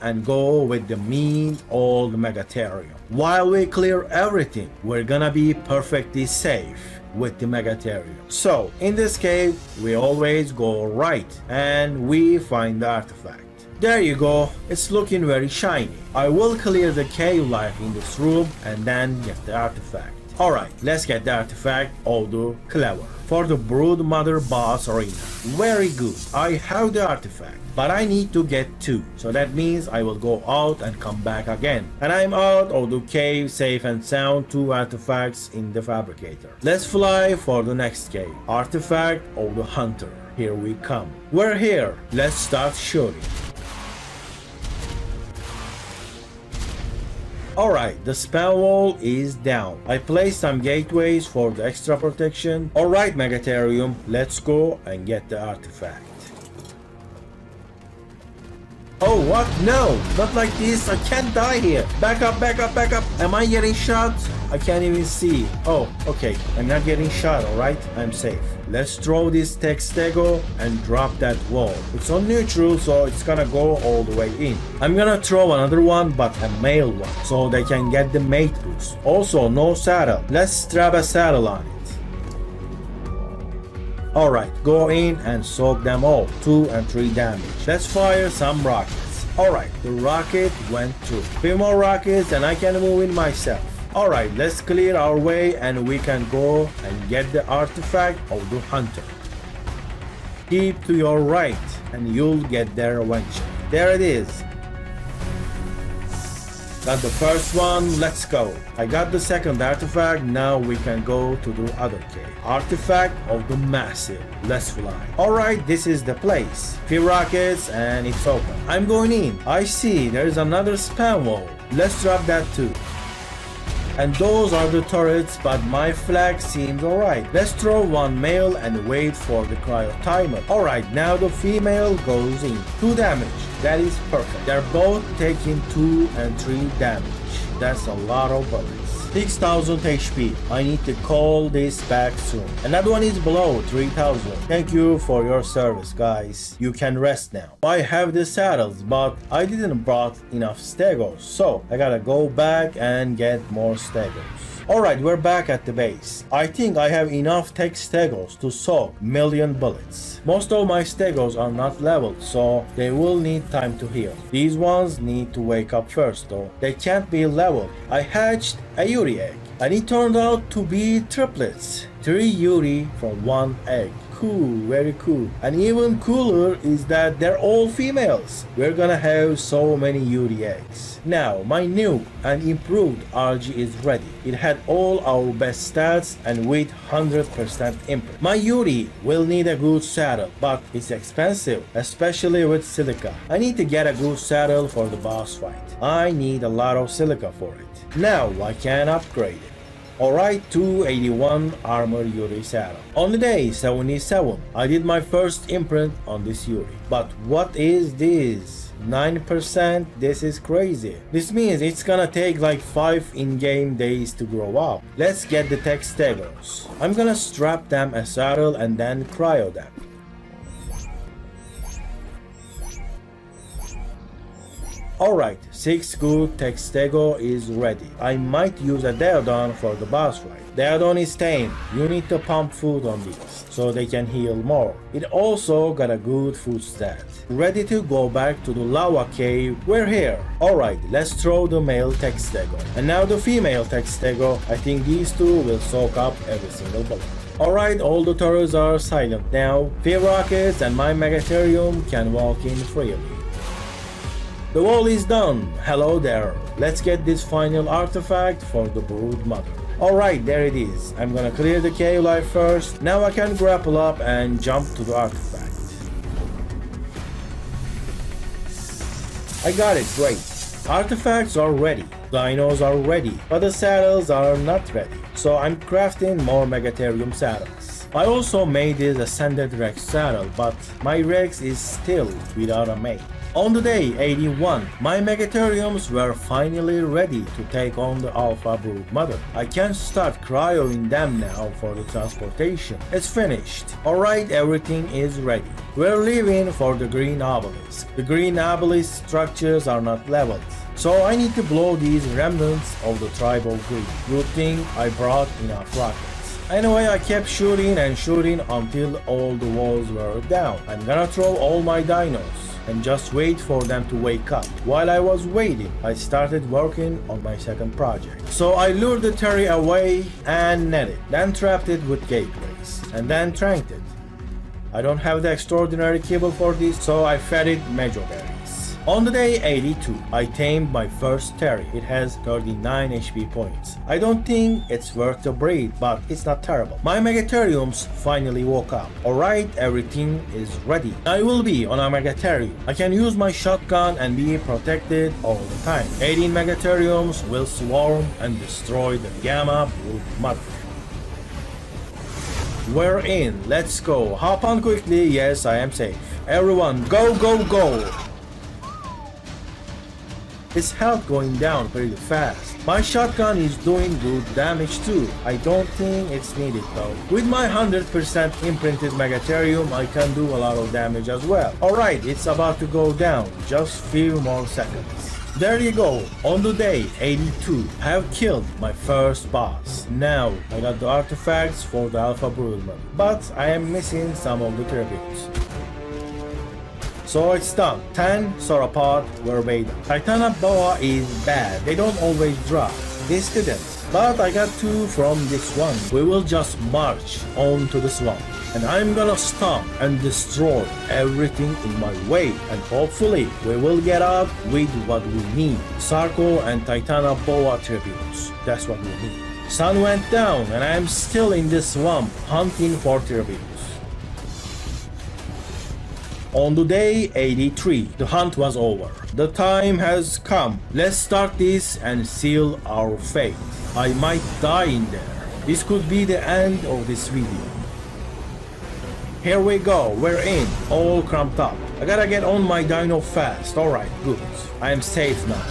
and go with the mean old Megatherium. While we clear everything, we're gonna be perfectly safe with the Megatherium. So, in this cave, we always go right and we find the artifact. There you go, it's looking very shiny. I will clear the cave life in this room and then get the artifact. Alright, let's get the artifact of the clever for the Brood Mother boss arena. Very good, I have the artifact, but I need to get 2. So that means I will go out and come back again. And I'm out of the cave safe and sound, 2 artifacts in the fabricator. Let's fly for the next cave. Artifact of the hunter. Here we come. We're here, let's start shooting. Alright, the spell wall is down. I placed some gateways for the extra protection. Alright Megatherium, let's go and get the artifact. Oh what? No! Not like this, I can't die here! Back up, back up, back up! Am I getting shot? I can't even see. Oh, okay, I'm not getting shot, alright? I'm safe. Let's throw this tech stego and drop that wall. It's on neutral, so it's gonna go all the way in. I'm gonna throw another one, but a male one, so they can get the mate boost. Also, no saddle. Let's strap a saddle on it. Alright, go in and soak them all. 2 and 3 damage. Let's fire some rockets. Alright, the rocket went through. 3 more rockets and I can move in myself. Alright, let's clear our way and we can go and get the artifact of the hunter. Keep to your right and you'll get there eventually. There it is. Got the first one, let's go. I got the second artifact, now we can go to the other cave. Artifact of the massive. Let's fly. Alright, this is the place. 3 rockets and it's open. I'm going in. I see there's another spam wall. Let's drop that too. And those are the turrets, but my flag seems alright. Let's throw one male and wait for the cryo timer. Alright, now the female goes in. 2 damage. That is perfect. They're both taking 2 and 3 damage. That's a lot of bullets. 6000 HP. I need to call this back soon. Another one is below 3000. Thank you for your service, guys. You can rest now. I have the saddles, but I didn't brought enough stegos, so I gotta go back and get more stegos. Alright, we're back at the base. I think I have enough tech stegos to soak million bullets. Most of my stegos are not leveled, so they will need time to heal. These ones need to wake up first though. They can't be leveled. I hatched a Yuri egg, and it turned out to be triplets. 3 Yuri from 1 egg. Cool, very cool. And even cooler is that they're all females. We're gonna have so many Yuri eggs. Now, my new and improved RG is ready. It had all our best stats and with 100% imprint. My Yuri will need a good saddle, but it's expensive, especially with silica. I need to get a good saddle for the boss fight. I need a lot of silica for it. Now I can upgrade it. Alright, 281 armor Yuri saddle. On the day 77, I did my first imprint on this Yuri. But what is this? 9%? This is crazy. This means it's gonna take like 5 in-game days to grow up. Let's get the tech stegos. I'm gonna strap them a saddle and then cryo them. Alright, 6 good tech stego is ready. I might use a Deodon for the boss fight. Deodon is tame. You need to pump food on these so they can heal more. It also got a good food stat. Ready to go back to the lava cave. We're here. Alright, let's throw the male tech stego. And now the female tech stego. I think these two will soak up every single bullet. Alright, all the turrets are silent now. Fear rockets and my Megatherium can walk in freely. The wall is done. Hello there. Let's get this final artifact for the brood mother. Alright, there it is. I'm gonna clear the cave life first. Now I can grapple up and jump to the artifact. I got it, great. Artifacts are ready. Dinos are ready. But the saddles are not ready. So I'm crafting more Megatherium saddles. I also made this Ascended Rex saddle, but my Rex is still without a mate. On the day 81, my Megatheriums were finally ready to take on the Alpha Brood Mother. I can start cryoing them now for the transportation. It's finished. Alright, everything is ready. We're leaving for the green obelisk. The green obelisk structures are not leveled, so I need to blow these remnants of the tribal green. Good thing I brought enough rockets. Anyway, I kept shooting and shooting until all the walls were down. I'm gonna throw all my dinos and just wait for them to wake up. While I was waiting, I started working on my second project. So I lured the Terry away and netted, then trapped it with gateways, and then tranked it. I don't have the extraordinary kibble for this, so I fed it Mejo berries. On the day 82, I tamed my first Terry. It has 39 HP points. I don't think it's worth the breed, but it's not terrible. My Megatheriums finally woke up. Alright, everything is ready. I will be on a Megatherium. I can use my shotgun and be protected all the time. 18 Megatheriums will swarm and destroy the Gamma Brood Mother. We're in. Let's go. Hop on quickly. Yes, I am safe. Everyone, go, go, go! Its health going down pretty fast. My shotgun is doing good damage too. I don't think it's needed though. With my 100% imprinted Megatherium, I can do a lot of damage as well. Alright, it's about to go down. Just few more seconds. There you go. On the day 82, I have killed my first boss. Now, I got the artifacts for the Alpha Brood Mother, but I am missing some of the tributes. So it's done. 10 sauropod were made. Titana Boa is bad. They don't always drop. This didn't. But I got 2 from this one. We will just march on to the swamp. And I'm gonna stomp and destroy everything in my way. And hopefully we will get out with what we need. Sarko and Titana Boa tributes. That's what we need. Sun went down and I'm still in this swamp hunting for tributes. On the day 83, the hunt was over. The time has come. Let's start this and seal our fate. I might die in there. This could be the end of this video. Here we go, we're in, all cramped up. I gotta get on my dino fast. Alright, good. I am safe now.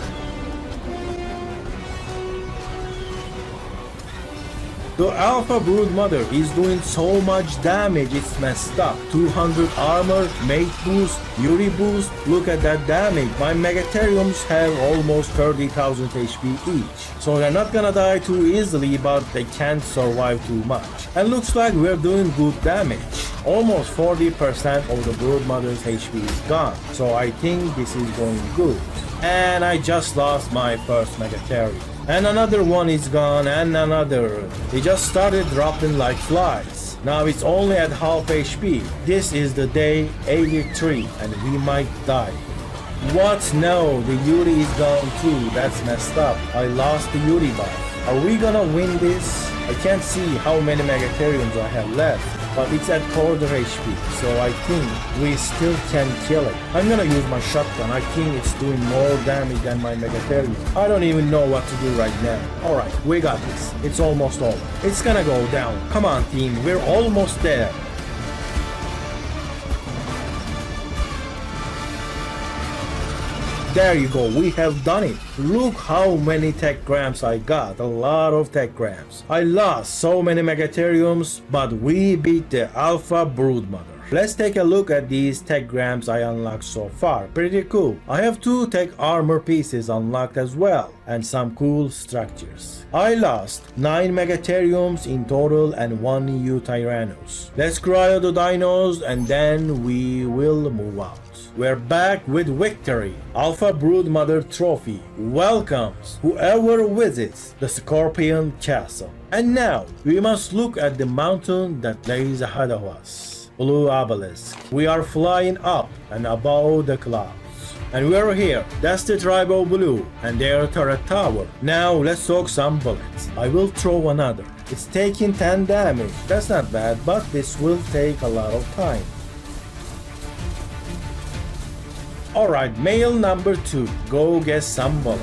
The Alpha Broodmother is doing so much damage, it's messed up. 200 armor, mate boost, Yuri boost, look at that damage. My Megatheriums have almost 30,000 HP each. So they're not gonna die too easily, but they can't survive too much. And looks like we're doing good damage. Almost 40% of the Broodmother's HP is gone. So I think this is going good. And I just lost my first Megatherium. And another one is gone, and another. They just started dropping like flies. Now it's only at half HP. This is the day 83 and we might die. What? No, the Yuri is gone too. That's messed up. I lost the Yuri buff. Are we gonna win this? I can't see how many Megatheriums I have left, but it's at quarter HP, so I think we still can kill it. I'm gonna use my shotgun. I think it's doing more damage than my Megatherium. I don't even know what to do right now. Alright, we got this. It's almost over. It's gonna go down. Come on team, we're almost there. There you go, we have done it. Look how many tech grams I got, a lot of tech grams. I lost so many Megatheriums, but we beat the Alpha Broodmother. Let's take a look at these tech grams I unlocked so far. Pretty cool. I have 2 tech armor pieces unlocked as well, and some cool structures. I lost 9 Megatheriums in total and 1 EU Tyrannus. Let's cryo the dinos and then we will move out. We're back with victory. Alpha Broodmother trophy welcomes whoever visits the Scorpion Castle. And now we must look at the mountain that lays ahead of us. Blue obelisk. We are flying up and above the clouds. And we're here. That's the tribe of Blue and their turret tower. Now let's soak some bullets. I will throw another. It's taking 10 damage. That's not bad, but this will take a lot of time. Alright, male number 2. Go get some bullets.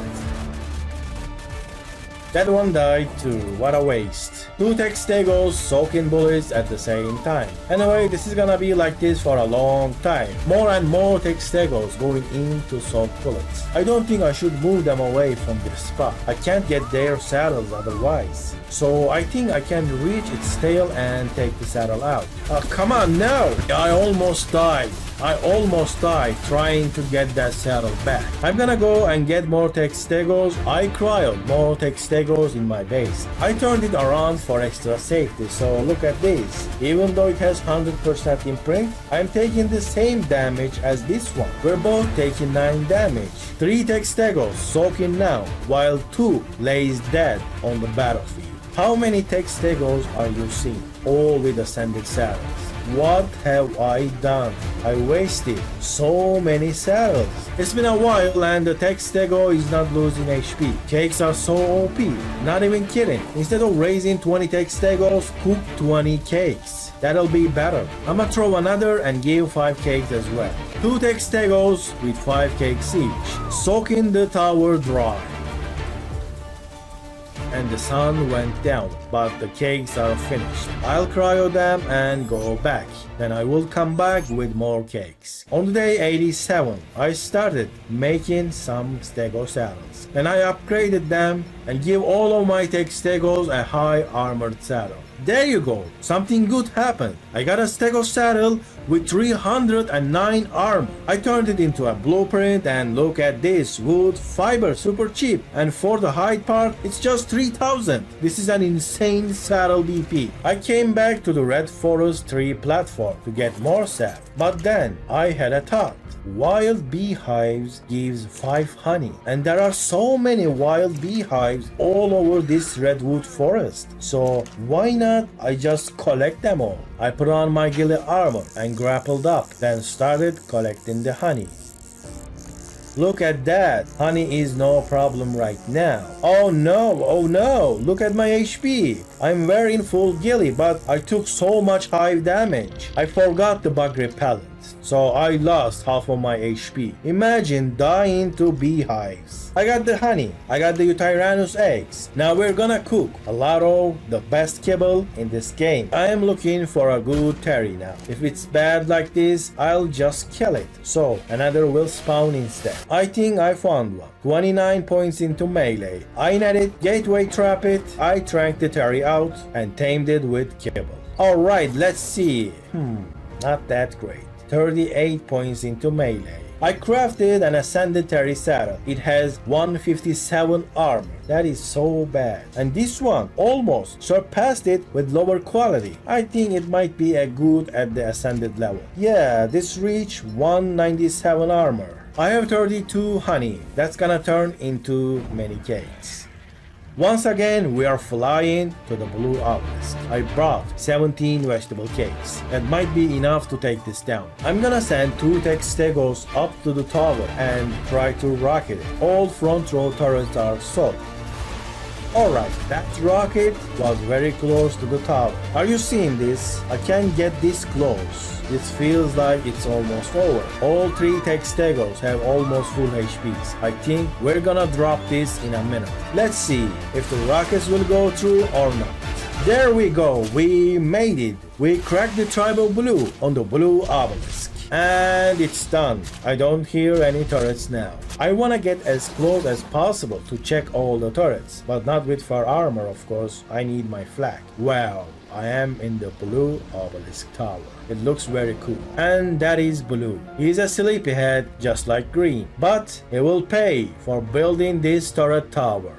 That one died too. What a waste. 2 tech stegos soaking bullets at the same time. Anyway, this is gonna be like this for a long time. More and more tech stegos going in to soak bullets. I don't think I should move them away from this spot. I can't get their saddles otherwise. So I think I can reach its tail and take the saddle out. Come on now! I almost died. I almost died trying to get that saddle back. I'm gonna go and get more tech stegos. I cryoed more tech stegos in my base. I turned it around for extra safety, so look at this. Even though it has 100% imprint, I'm taking the same damage as this one. We're both taking 9 damage. 3 tech stegos soaking now, while 2 lays dead on the battlefield. How many tech stegos are you seeing? All with ascended saddles. What have I done? I wasted so many saddles. It's been a while and the tech stego is not losing HP. Cakes are so OP. Not even kidding. Instead of raising 20 tech stegos, cook 20 cakes. That'll be better. I'ma throw another and give 5 cakes as well. 2 tech stegos with 5 cakes each. Soaking the tower dry. And the sun went down, but the cakes are finished. I'll cryo them and go back. Then I will come back with more cakes. On day 87, I started making some stego saddles. And I upgraded them and give all of my tech stegos a high armored saddle. There you go, something good happened. I got a stego saddle with 309 armor. I turned it into a blueprint and look at this, wood, fiber, super cheap. And for the hide part, it's just 3000. This is an insane saddle BP. I came back to the Red Forest tree platform to get more sap. But then I had a thought. Wild beehives gives 5 honey, and there are so many wild beehives all over this redwood forest. So why not I just collect them all? I put on my ghillie armor and grappled up, then started collecting the honey. Look at that, honey is no problem right now. Oh no, look at my HP. I'm wearing full ghillie, but I took so much hive damage. I forgot the bug repellent. so I lost half of my HP. Imagine dying to beehives. I got the honey, I got the Tyrannus eggs. Now we're gonna cook a lot of the best kibble in this game. I am looking for a good terry now. If it's bad like this, I'll just kill it. So another will spawn instead. I think I found one. 29 points into melee. I net it, gateway trap it, I tranked the terry out and tamed it with kibble. Alright, let's see. Not that great. 38 points into melee. I crafted an ascended terry saddle. It has 157 armor. That is so bad. And this one almost surpassed it with lower quality. I think it might be a good at the ascended level. Yeah, this reached 197 armor. I have 32 honey. That's gonna turn into many cakes. Once again, we are flying to the blue obelisk. I brought 17 vegetable cakes. That might be enough to take this down. I'm gonna send 2 tech stegos up to the tower and try to rocket it. All front row turrets are sold. Alright, that rocket was very close to the tower. Are you seeing this? I can't get this close. This feels like it's almost over. All 3 tech stegos have almost full HPs. I think we're gonna drop this in a minute. Let's see if the rockets will go through or not. There we go, we made it. We cracked the tribal blue on the blue obelisk. And it's done. I don't hear any turrets now. I wanna get as close as possible to check all the turrets, but not with far armor, of course. I need my flag. Wow, I am in the blue obelisk tower. It looks very cool. And that is blue. He's a sleepyhead just like green, but he will pay for building this turret tower.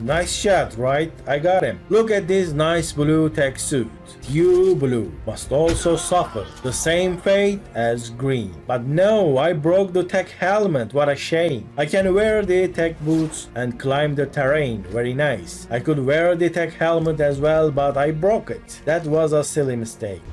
Nice shot, right? I got him. Look at this nice blue tech suit. You blue must also suffer the same fate as green. But no, I broke the tech helmet. What a shame. I can wear the tech boots and climb the terrain. Very nice. I could wear the tech helmet as well, but I broke it. That was a silly mistake.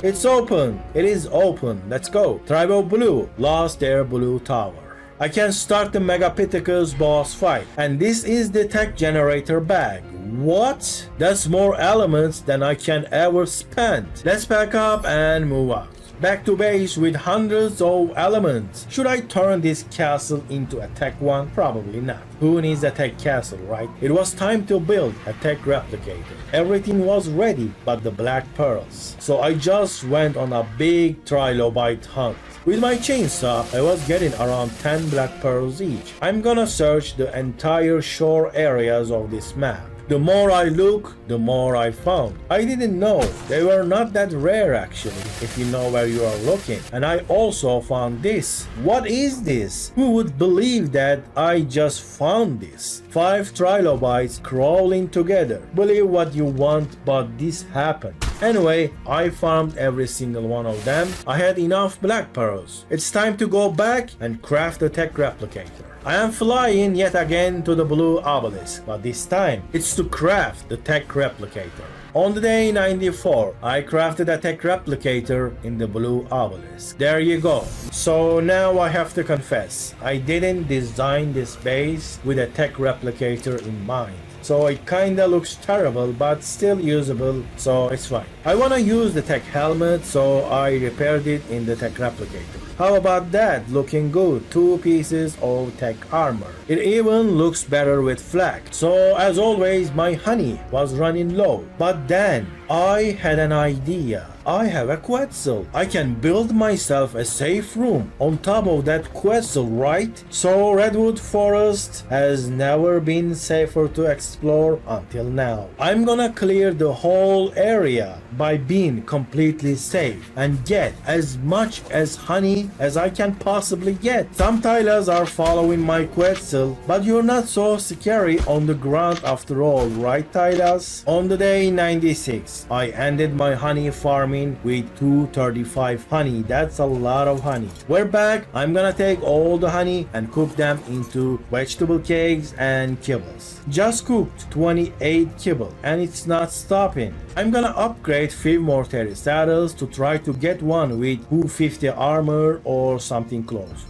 It's open. It is open. Let's go. Tribal Blue lost their blue tower. I can start the Megapithecus boss fight. And this is the tech generator bag. What? That's more elements than I can ever spend. Let's pack up and move out. Back to base with hundreds of elements. Should I turn this castle into a tech one? Probably not. Who needs a tech castle, right? It was time to build a tech replicator. Everything was ready but the black pearls. So I just went on a big trilobite hunt. With my chainsaw, I was getting around 10 black pearls each. I'm gonna search the entire shore areas of this map. The more I look, the more I found. I didn't know they were not that rare actually, if you know where you are looking. And I also found this. What is this? Who would believe that I just found this? 5 trilobites crawling together. Believe what you want, but this happened. Anyway, I farmed every single one of them. I had enough black pearls. It's time to go back and craft a tech replicator. I am flying yet again to the blue obelisk, but this time it's to craft the tech replicator. On the day 94, I crafted a tech replicator in the blue obelisk. There you go. So now I have to confess, I didn't design this base with a tech replicator in mind. So it kinda looks terrible but still usable, so it's fine. I wanna use the tech helmet, so I repaired it in the tech replicator. How about that? Looking good. 2 pieces of tech armor. It even looks better with flag. So as always, my honey was running low. But then I had an idea. I have a quetzal. I can build myself a safe room on top of that quetzal, right? So Redwood Forest has never been safer to explore until now. I'm gonna clear the whole area by being completely safe and get as much as honey as I can possibly get. Some Tylas are following my quetzal, but you're not so scary on the ground after all, right Tylas? On the day 96, I ended my honey farming with 235 honey. That's a lot of honey. We're back. I'm gonna take all the honey and cook them into vegetable cakes and kibbles. Just cooked 28 kibble and it's not stopping. I'm gonna upgrade 5 more saddles to try to get one with 250 armor or something close.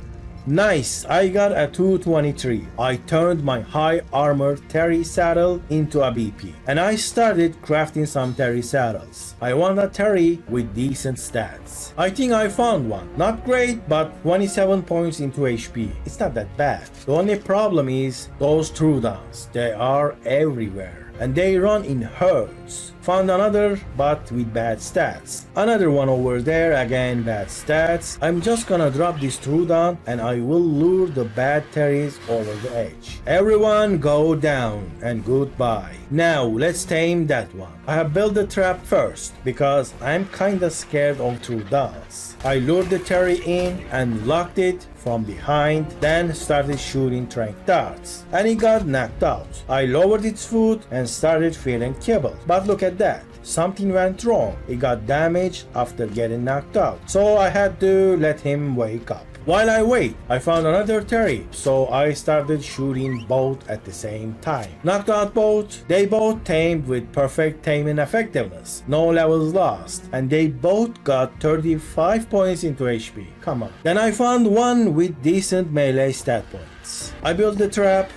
Nice, I got a 223. I turned my high armor Terry saddle into a BP, and I started crafting some Terry saddles. I want a Terry with decent stats. I think I found one. Not great, but 27 points into HP. It's not that bad. The only problem is those Trudons. They are everywhere, and they run in herds. Found another, but with bad stats. Another one over there, again bad stats. I'm just gonna drop this Trudon and I will lure the bad Terries over the edge. Everyone go down and goodbye. Now let's tame that one. I have built the trap first because I'm kinda scared of Trudons. I lured the Terry in and locked it from behind, then started shooting trank darts, and it got knocked out. I lowered its foot and started feeling kibble, but look at that. Something went wrong. It got damaged after getting knocked out, so I had to let him wake up. While I wait, I found another Terry, so I started shooting both at the same time. Knocked out both. They both tamed with perfect taming effectiveness. No levels lost, and they both got 35 points into HP. Come on. Then I found one with decent melee stat points. I built the trap,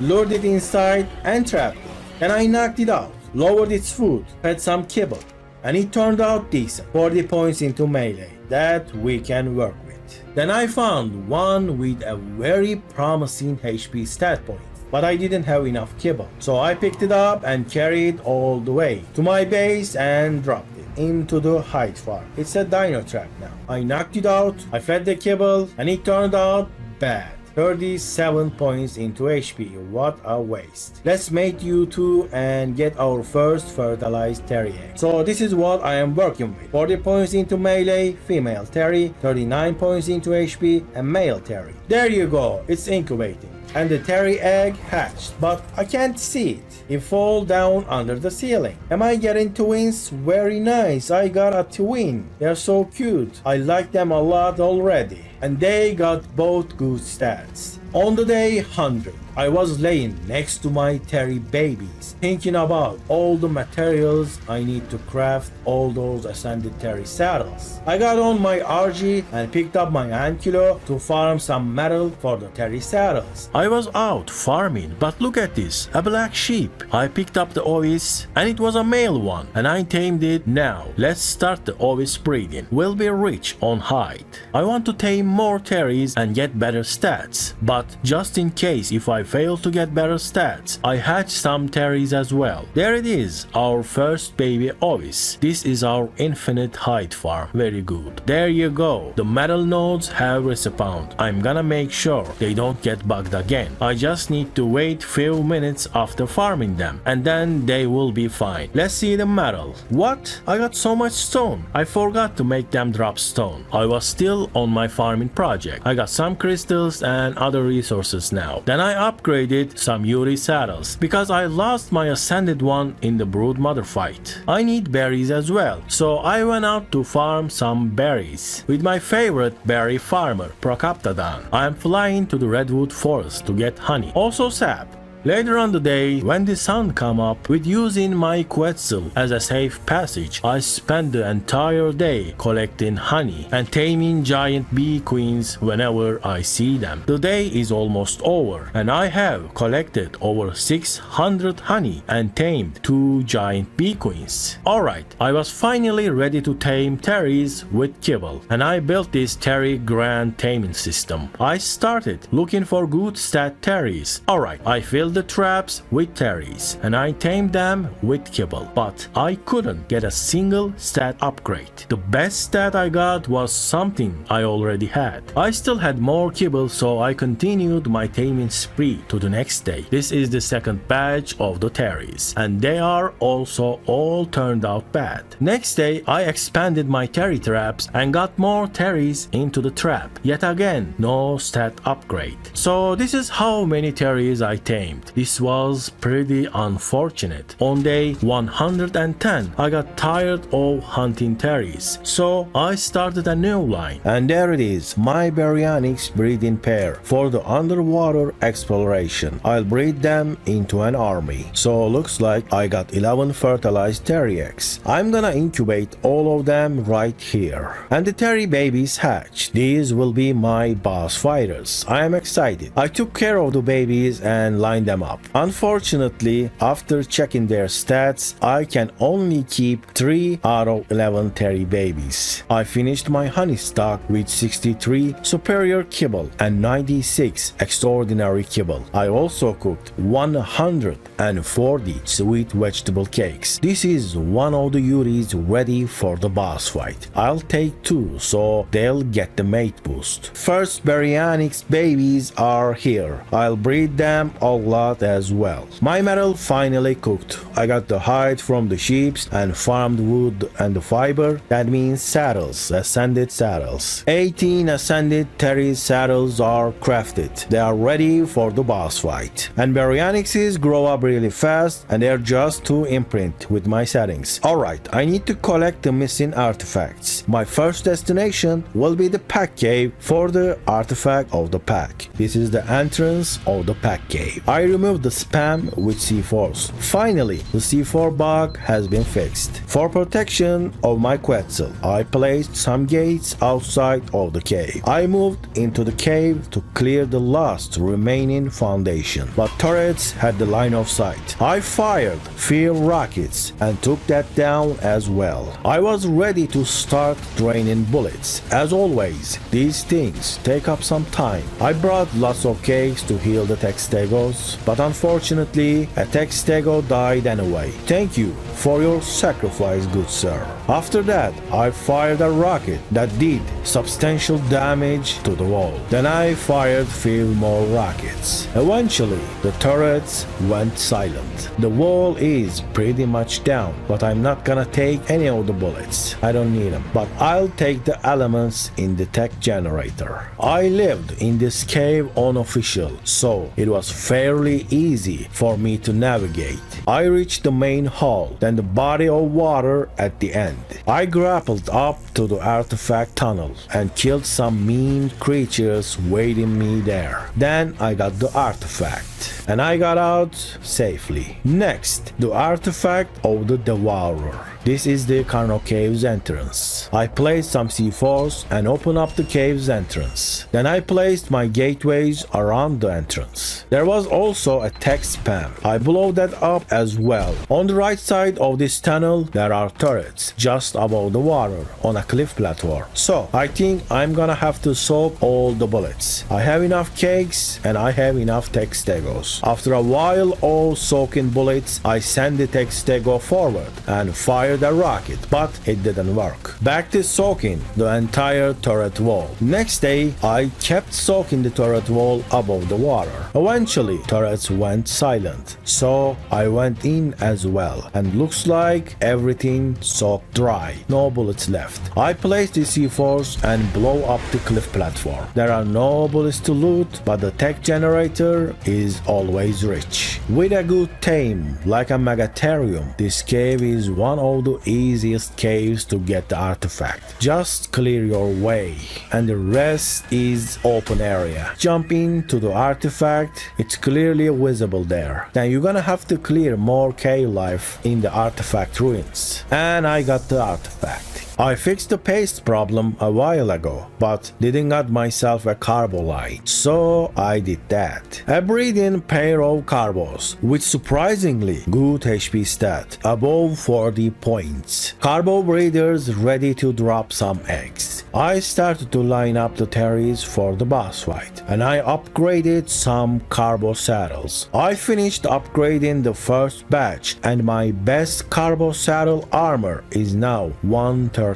lured it inside, and trapped it. Then I knocked it out, lowered its food, fed some kibble, and it turned out decent. 40 points into melee. That we can work with. Then I found one with a very promising HP stat point, but I didn't have enough kibble. So I picked it up and carried all the way to my base and dropped it into the hide farm. It's a dino trap now. I knocked it out, I fed the kibble, and it turned out bad. 37 points into HP, what a waste. Let's mate you two and get our first fertilized Terry egg. So this is what I am working with. 40 points into melee, female Terry, 39 points into HP, and male Terry. There you go, it's incubating. And the Terry egg hatched, but I can't see it. It fall down under the ceiling. Am I getting twins? Very nice, I got a twin. They're so cute. I like them a lot already. And they got both good stats. On the day 100, I was laying next to my Terry babies, thinking about all the materials I need to craft all those ascended Terry saddles. I got on my RG and picked up my Ankylo to farm some metal for the Terry saddles. I was out farming, but look at this, a black sheep. I picked up the ovis, and it was a male one, and I tamed it. Now, let's start the ovis breeding. We'll be rich on hide. I want to tame more Terrys and get better stats, but just in case if I fail to get better stats, I hatched some Terrys as well. There it is, our first baby ovis. This is our infinite hide farm. Very good. There you go. The metal nodes have respawned. I'm gonna make sure they don't get bugged again. I just need to wait few minutes after farming them, and then they will be fine. Let's see the metal. What? I got so much stone. I forgot to make them drop stone. I was still on my farming project. I got some crystals and other resources now. Then I upgraded some Yuri saddles because I lost my ascended one in the brood mother fight. I need berries as well, so I went out to farm some berries with my favorite berry farmer, Prokoptadan. I am flying to the redwood forest to get honey, also sap. Later on the day, when the sun come up, with using my Quetzal as a safe passage, I spent the entire day collecting honey and taming giant bee queens whenever I see them. The day is almost over, and I have collected over 600 honey and tamed 2 giant bee queens. Alright, I was finally ready to tame Terrys with kibble, and I built this Terry Grand taming system. I started looking for good stat Terrys. Alright, I filled the traps with Terrys, and I tamed them with kibble, but I couldn't get a single stat upgrade. The best stat I got was something I already had. I still had more kibble, so I continued my taming spree to the next day. This is the second batch of the Terrys, and they are also all turned out bad. Next day, I expanded my Terry traps and got more Terrys into the trap. Yet again, no stat upgrade. So this is how many Terrys I tamed. timed. This was pretty unfortunate. On day 110, I got tired of hunting terries, so I started a new line. And there it is, my baryonyx breeding pair for the underwater exploration. I'll breed them into an army. So looks like I got 11 fertilized terry eggs. I'm gonna incubate all of them right here. And the terry babies hatch. These will be my boss fighters. I am excited. I took care of the babies and lined them up. Unfortunately, after checking their stats, I can only keep 3 out of 11 terry babies. I finished my honey stock with 63 superior kibble and 96 extraordinary kibble. I also cooked 140 sweet vegetable cakes. This is one of the Yuris ready for the boss fight. I'll take 2 so they'll get the mate boost. First baryonyx babies are here. I'll breed them a lot as well. My metal finally cooked. I got the hide from the sheep and farmed wood and the fiber. That means saddles, ascended saddles. 18 ascended terry saddles are crafted. They are ready for the boss fight. And baryonyxes grow up really fast and they're just to imprint with my settings. Alright, I need to collect the missing artifacts. My first destination will be the pack cave for the artifact of the pack. This is the entrance of the pack cave. I removed the spam with C4s. Finally, the C4 bug has been fixed. For protection of my Quetzal, I placed some gates outside of the cave. I moved into the cave to clear the last remaining foundation, but turrets had the line of sight. I fired field rockets and took that down as well. I was ready to start draining bullets. As always, these things take up some time. I brought lots of cakes to heal the Textegos, but unfortunately a Textego died anyway. Thank you for your sacrifice, good sir. After that, I fired a rocket that did substantial damage to the wall. Then I fired few more rockets. Eventually, the turrets went silent. The wall is pretty much down, but I'm not gonna take any of the bullets. I don't need them. But I'll take the elements in the tech generator. I lived in this cave unofficial, so it was fairly easy for me to navigate. I reached the main hall, then the body of water at the end. I grappled up to the artifact tunnel and killed some mean creatures waiting me there. Then I got the artifact and I got out safely. Next, the artifact of the Devourer. This is the Carno Cave's entrance. I placed some C4s and opened up the cave's entrance. Then I placed my gateways around the entrance. There was also a text spam. I blew that up as well. On the right side of this tunnel, there are turrets just above the water on a cliff platform. So I think I'm gonna have to soak all the bullets. I have enough cakes and I have enough Textegos. After a while of soaking bullets, I sent the Textego forward and fired a rocket, but it didn't work. Back to soaking the entire turret wall. Next day, I kept soaking the turret wall above the water. Eventually, turrets went silent, so I went in as well, and looks like everything soaked dry. No bullets left. I placed the C4s and blow up the cliff platform. There are no bullets to loot, but the tech generator is always rich. With a good tame, like a Megatherium, this cave is one of the easiest caves to get the artifact. Just clear your way, and the rest is open area. Jump into the artifact, it's clearly visible there. Then you're gonna have to clear more cave life in the artifact ruins. And I got the artifact. I fixed the paste problem a while ago, but didn't got myself a carbolite, so I did that. A breeding pair of carbos with surprisingly good HP stat, above 40 points. Carbo breeders ready to drop some eggs. I started to line up the terries for the boss fight, and I upgraded some carbo saddles. I finished upgrading the first batch, and my best carbo saddle armor is now 130.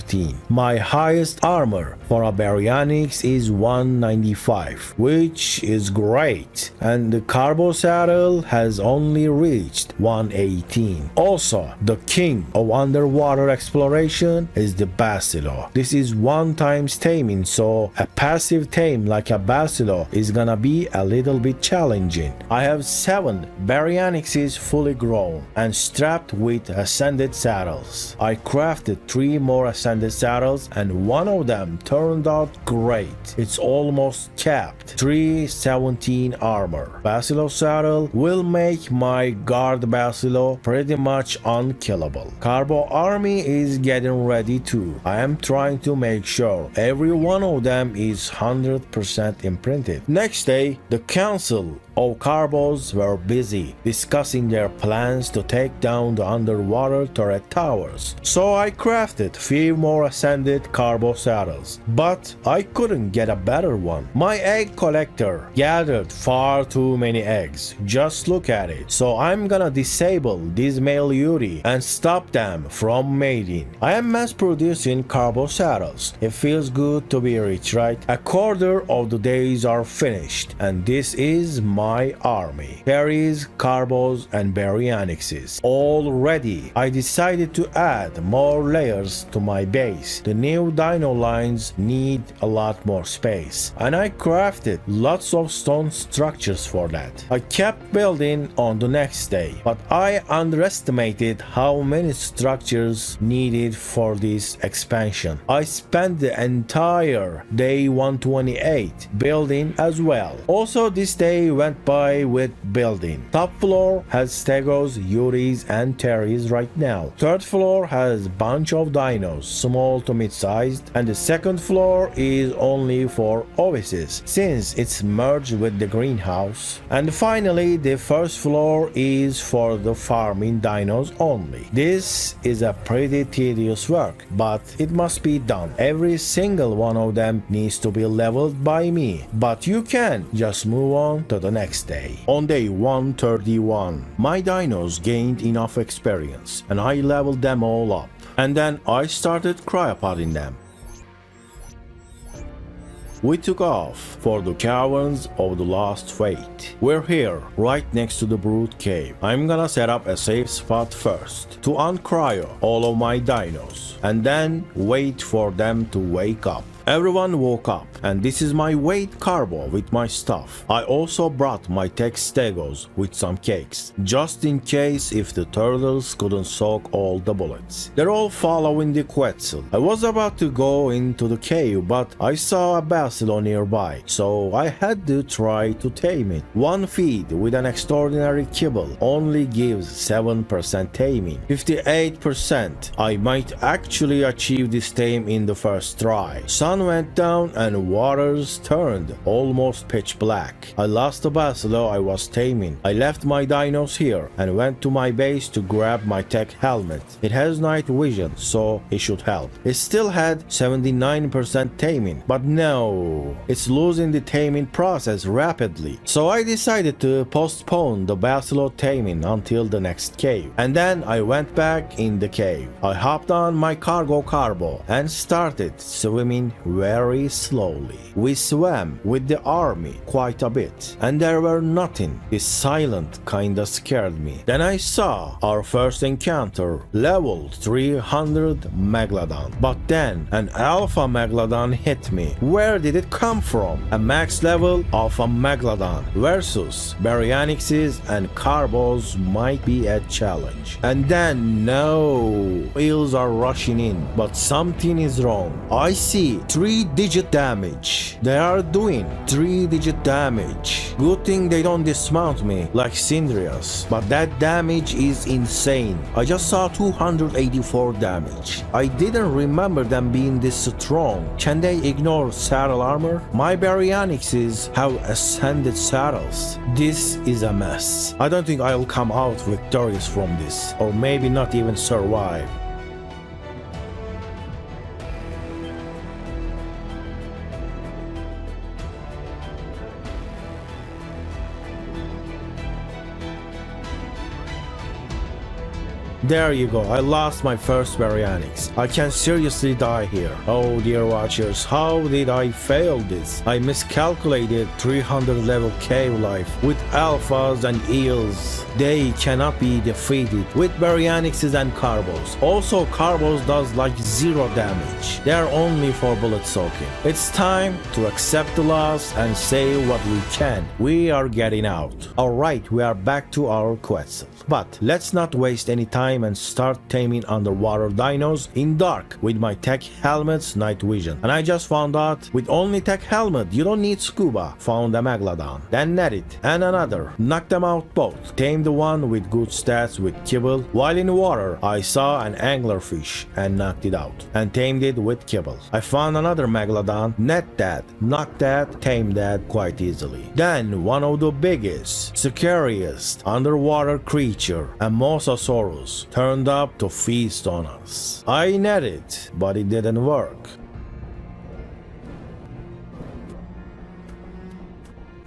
My highest armor for a baryonyx is 195, which is great, and the carbo saddle has only reached 118. Also, the king of underwater exploration is the Basilo. This is 1000 times taming, so a passive tame like a basilo is gonna be a little bit challenging. I have 7 Baryonyxes fully grown and strapped with ascended saddles. I crafted 3 more ascended saddles and one of them turned out great. It's almost capped. 317 armor. Basilo saddle will make my guard basilo pretty much unkillable. Carbo army is getting ready too. I am trying to make sure every one of them is 100% imprinted. Next day, the council of Carbos were busy discussing their plans to take down the underwater turret towers. So I crafted 5 more ascended Carbo saddles, but I couldn't get a better one. My egg collector gathered far too many eggs. Just look at it. So I'm gonna disable these male Yuri and stop them from mating. I am mass producing Carbo saddles. It feels good to be rich, right? A quarter of the days are finished, and this is my army. Fairies, Carbos, and Baryonyxes. All ready. I decided to add more layers to my base. The new dino lines need a lot more space, and I crafted lots of stone structures for that. I kept building on the next day, but I underestimated how many structures needed for this expansion. I spent the entire day 128 building as well. Also, this day went by with building. Top floor has Stegos, Yuris, and Terries right now. Third floor has bunch of dinos, small to mid-sized, and the second floor is only for obelisks since it's merged with the greenhouse. And finally, the first floor is for the farming dinos only. This is a pretty tedious work, but it must be done. Every single one of them needs to be leveled by me, but you can just move on to the next day. On day 131, my dinos gained enough experience and I leveled them all up. And then I started cryopodding them. We took off for the caverns of the Lost Fate. We're here, right next to the Brute Cave. I'm gonna set up a safe spot first to uncryo all of my dinos and then wait for them to wake up. Everyone woke up, and this is my weight carbo with my stuff. I also brought my tech stegos with some cakes, just in case if the turtles couldn't soak all the bullets. They're all following the Quetzal. I was about to go into the cave, but I saw a basilo nearby, so I had to try to tame it. One feed with an extraordinary kibble only gives 7% taming. 58%. I might actually achieve this tame in the first try. Sun went down and waters turned almost pitch black. I lost the basilo I was taming. I left my dinos here and went to my base to grab my tech helmet. It has night vision, so it should help. It still had 79% taming, but no, it's losing the taming process rapidly. So I decided to postpone the basilo taming until the next cave. And then I went back in the cave. I hopped on my cargo and started swimming very slowly. We swam with the army quite a bit, and there were nothing. This silent kinda scared me. Then I saw our first encounter, level 300 Megalodon. But then an alpha Megalodon hit me. Where did it come from? A max level alpha Megalodon versus Baryonyxes and Carbos might be a challenge. And then no, whales are rushing in, but something is wrong. I see 3-digit damage. They are doing 3-digit damage. Good thing they don't dismount me like Syndrias, but that damage is insane. I just saw 284 damage. I didn't remember them being this strong. Can they ignore saddle armor? My Baryonyxes have ascended saddles. This is a mess. I don't think I'll come out victorious from this, or maybe not even survive. There you go, I lost my first Baryonyx. I can seriously die here. Oh dear watchers, how did I fail this? I miscalculated 300 level cave life with alphas and eels. They cannot be defeated with Baryonyxes and carbos. Also, carbos does like 0 damage. They are only for bullet soaking. It's time to accept the loss and say what we can. We are getting out. Alright, we are back to our quest. But let's not waste any time and start taming underwater dinos in dark with my tech helmet's night vision. And I just found out with only tech helmet you don't need scuba. Found a megalodon, then net it and another. Knocked them out both. Tamed the one with good stats with kibble. While in water I saw an anglerfish and knocked it out. And tamed it with kibble. I found another megalodon, net that, knocked that, tamed that quite easily. Then one of the biggest, scariest underwater creatures, a Mosasaurus, turned up to feast on us. I netted, but it didn't work.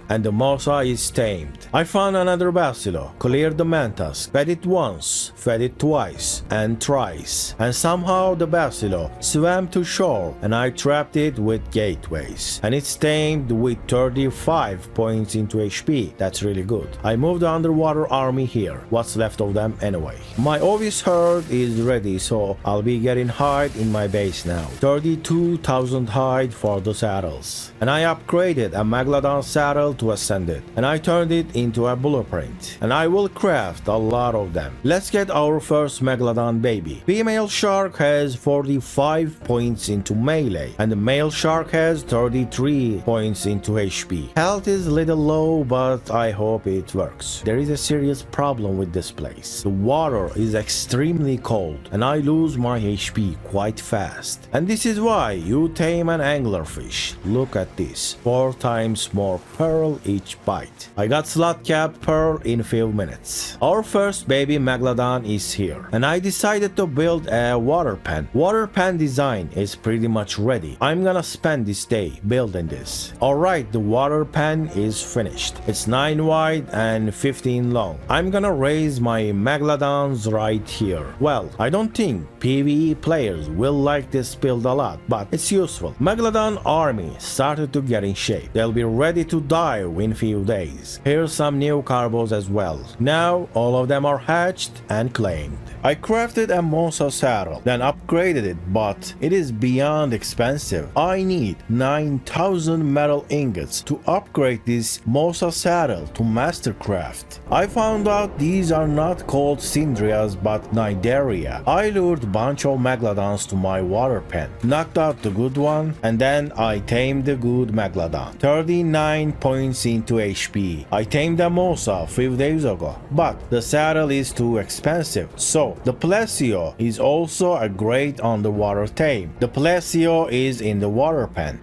And the Mosa is tamed. I found another Basilo, cleared the Mantas, fed it once, fed it twice, and thrice. And somehow the Basilo swam to shore and I trapped it with gateways. And it's tamed with 35 points into HP. That's really good. I moved the underwater army here. What's left of them anyway. My obvious herd is ready, so I'll be getting hide in my base now. 32,000 hide for the saddles. And I upgraded a Megalodon saddle to ascend it, and I turned it into a blueprint, and I will craft a lot of them. Let's get our first megalodon baby. Female shark has 45 points into melee, and the male shark has 33 points into HP. Health is a little low, but I hope it works. There is a serious problem with this place. The water is extremely cold, and I lose my HP quite fast. And this is why you tame an anglerfish. Look at this, 4 times more pearl each bite. I got slot cap pearl in few minutes. Our first baby megalodon is here, and I decided to build a water pen. Water pen design is pretty much ready. I'm gonna spend this day building this. Alright, the water pen is finished. It's 9 wide and 15 long. I'm gonna raise my megalodons right here. Well, I don't think PvE players will like this build a lot, but it's useful. Megalodon army started to get in shape. They'll be ready to die in few days. Here's some new carbos as well. Now all of them are hatched and claimed. I crafted a Mosa saddle, then upgraded it, but it is beyond expensive. I need 9,000 metal ingots to upgrade this Mosa saddle to mastercraft. I found out these are not called Syndrias but Nidaria. I lured a bunch of megalodons to my water pen, knocked out the good one, and then I tamed the good megalodon. 39 points into HP. I tamed a Mosa a few days ago, but the saddle is too expensive, so the Plesio is also a great underwater tame. The Plesio is in the water pen.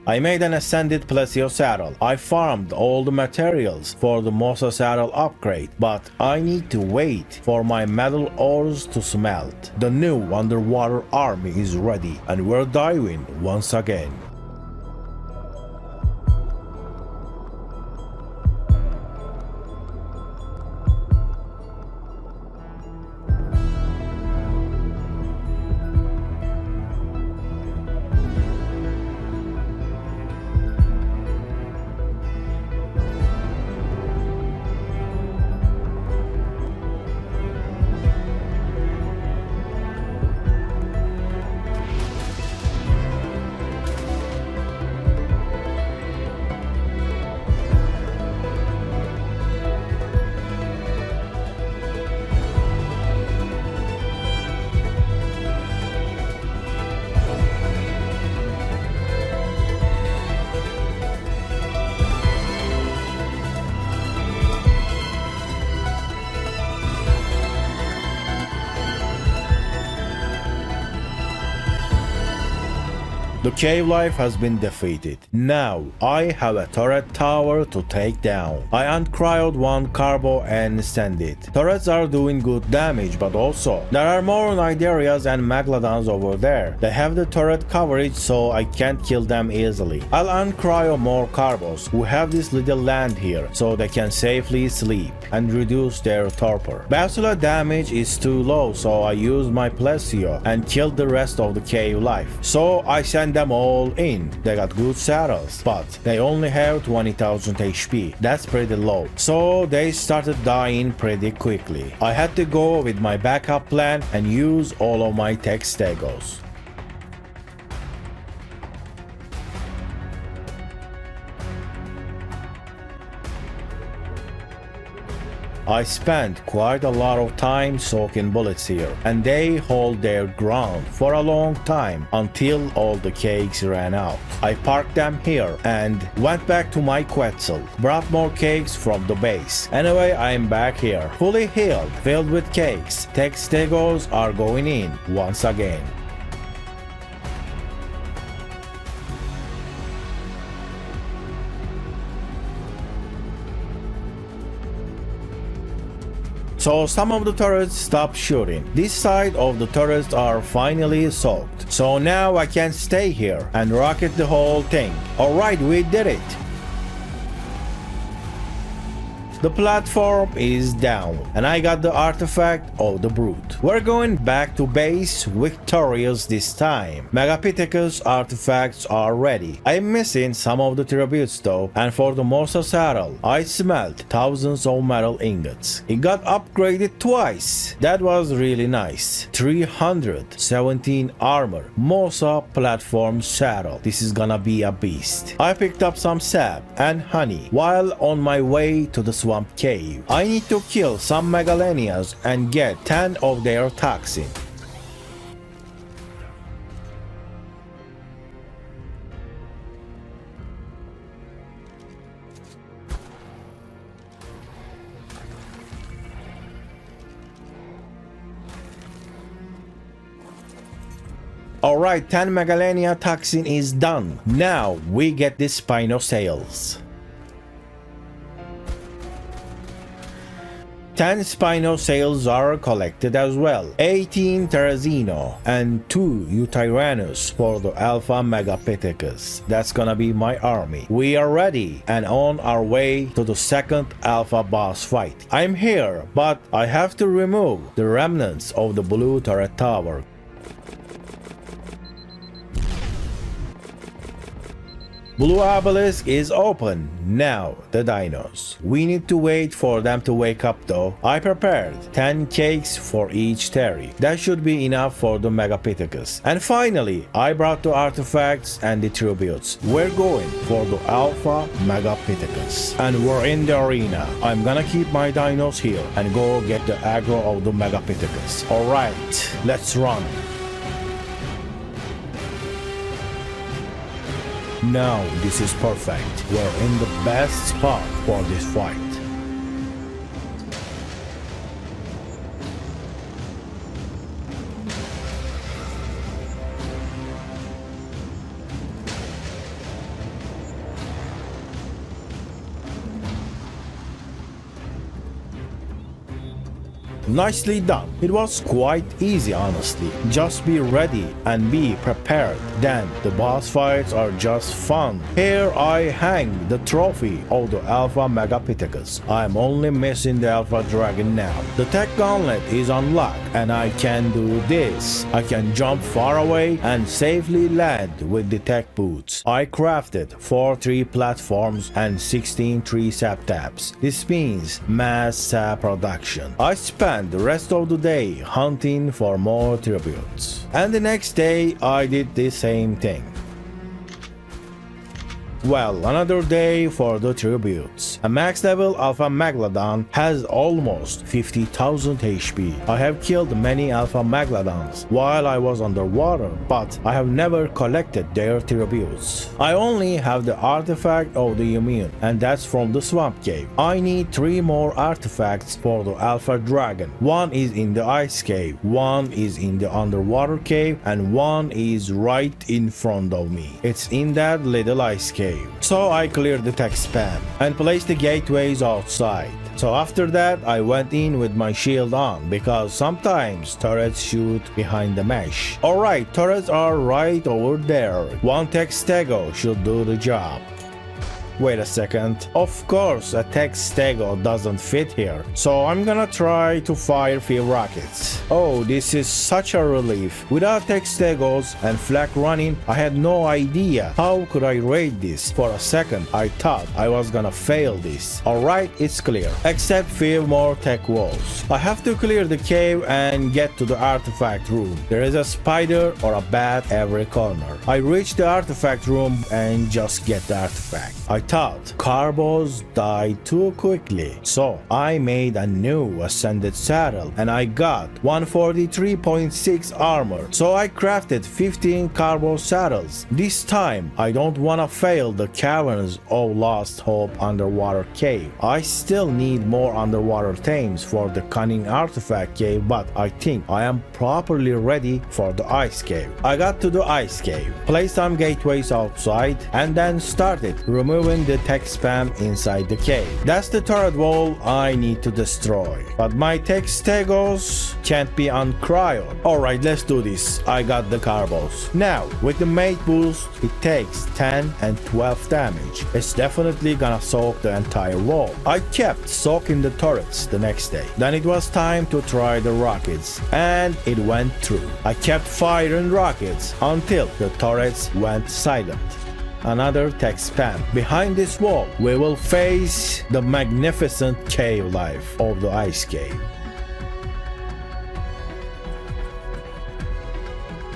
I made an ascended Plesio saddle. I farmed all the materials for the Mosa saddle upgrade, but I need to wait for my metal ores to smelt. The new underwater army is ready, and we're diving once again. The cave life has been defeated. Now I have a turret tower to take down. I uncryoed one carbo and send it. Turrets are doing good damage, but also there are more Nidarias and Megalodons over there. They have the turret coverage, so I can't kill them easily. I'll uncryo more carbos who have this little land here, so they can safely sleep and reduce their torpor. Bacillus damage is too low, so I used my Plesio and killed the rest of the cave life. So I sent them all in. They got good saddles, but they only have 20,000 HP. That's pretty low. So they started dying pretty quickly. I had to go with my backup plan and use all of my tech stegos. I spent quite a lot of time soaking bullets here, and they hold their ground for a long time until all the cakes ran out. I parked them here and went back to my Quetzal, brought more cakes from the base. Anyway, I'm back here, fully healed, filled with cakes. Tech stegos are going in once again. So some of the turrets stopped shooting. This side of the turrets are finally soaked. So now I can stay here and rocket the whole thing. Alright, we did it. The platform is down, and I got the artifact of the brute. We're going back to base victorious this time. Megapithecus artifacts are ready. I'm missing some of the tributes though, and for the Mosa saddle, I smelt thousands of metal ingots. It got upgraded twice. That was really nice. 317 armor. Mosa platform saddle. This is gonna be a beast. I picked up some sap and honey while on my way to the swamp cave. I need to kill some Megalenias and get 10 of their toxin. Alright, 10 Megalenia toxin is done. Now we get the Spinosaurs. 10 Spinosaurs are collected as well, 18 Terrazino and 2 Eutyrannus for the Alpha Megapithecus. That's gonna be my army. We are ready and on our way to the second Alpha boss fight. I'm here, but I have to remove the remnants of the blue turret tower. Blue obelisk is open. Now the dinos. We need to wait for them to wake up though. I prepared 10 cakes for each Terry. That should be enough for the Megapithecus. And finally, I brought the artifacts and the tributes. We're going for the Alpha Megapithecus. And we're in the arena. I'm gonna keep my dinos here and go get the aggro of the Megapithecus. Alright, let's run. Now this is perfect. We're in the best spot for this fight. Nicely done. It was quite easy honestly. Just be ready and be prepared. Then the boss fights are just fun. Here I hang the trophy of the Alpha Megapithecus. I'm only missing the Alpha Dragon now. The Tech Gauntlet is unlocked and I can do this. I can jump far away and safely land with the Tech Boots. I crafted 4 tree platforms and 16 tree sap taps. This means mass sap production. I spent the rest of the day hunting for more tributes. And the next day I did the same thing. Well, another day for the tributes. A max level Alpha Megalodon has almost 50,000 HP. I have killed many Alpha Megalodons while I was underwater, but I have never collected their tributes. I only have the artifact of the immune, and that's from the swamp cave. I need 3 more artifacts for the Alpha Dragon. One is in the ice cave, one is in the underwater cave, and one is right in front of me. It's in that little ice cave. So I cleared the tech spam and placed the gateways outside. So after that I went in with my shield on because sometimes turrets shoot behind the mesh. Alright, turrets are right over there. One tech stego should do the job. Wait a second. Of course, a tech stego doesn't fit here, so I'm gonna try to fire few rockets. Oh, this is such a relief. Without tech stegos and flak running, I had no idea how could I raid this. For a second, I thought I was gonna fail this. Alright, it's clear. Except few more tech walls. I have to clear the cave and get to the artifact room. There is a spider or a bat every corner. I reach the artifact room and just get the artifact. I thought carbos died too quickly, so I made a new ascended saddle and I got 143.6 armor, so I crafted 15 carbo saddles. This time I don't wanna fail the caverns of Lost Hope underwater cave. I still need more underwater tames for the cunning artifact cave, but I think I am properly ready for the ice cave. I got to the ice cave, placed some gateways outside, and then started removing the tech spam inside the cave. That's the turret wall I need to destroy. But my tech stegos can't be on cryo. Alright, let's do this. I got the carbos. Now, with the mate boost, it takes 10 and 12 damage. It's definitely gonna soak the entire wall. I kept soaking the turrets the next day. Then it was time to try the rockets, and it went through. I kept firing rockets until the turrets went silent. Another tech spam. Behind this wall, we will face the magnificent cave life of the ice cave.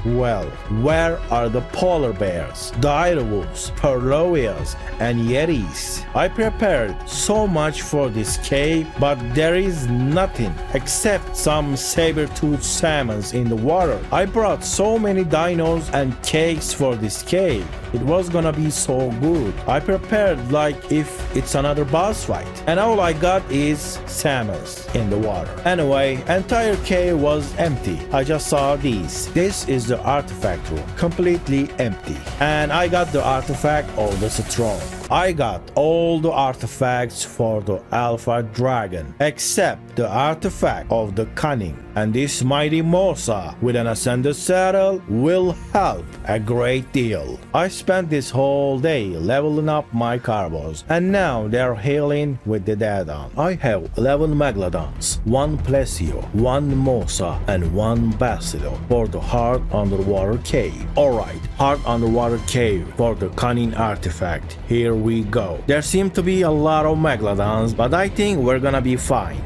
Well, where are the polar bears, direwolves, purloias, and yetis? I prepared so much for this cave, but there is nothing except some saber-toothed salmons in the water. I brought so many dinos and cakes for this cave. It was gonna be so good. I prepared like if it's another boss fight, and all I got is salmons in the water. Anyway, entire cave was empty. I just saw these. This is the artifact room, completely empty. And I got the artifact of the throne. I got all the artifacts for the Alpha Dragon, except the artifact of the Cunning. And this mighty Mosa with an ascended saddle will help a great deal. I spent this whole day leveling up my carbos, and now they're healing with the dead on. I have 11 Megalodons, 1 Plesio, 1 Mosa, and 1 Basilo for the Hard Underwater Cave. Alright, Hard Underwater Cave for the Cunning artifact. Here we go. There seem to be a lot of Megalodons, but I think we're gonna be fine.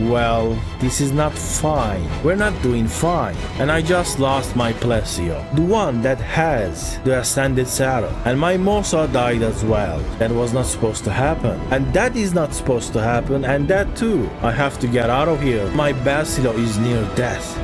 Well, this is not fine. We're not doing fine. And I just lost my Plesio, the one that has the ascended saddle. And my Mosa died as well. That was not supposed to happen. And that is not supposed to happen. And that too. I have to get out of here. My Basilo is near death.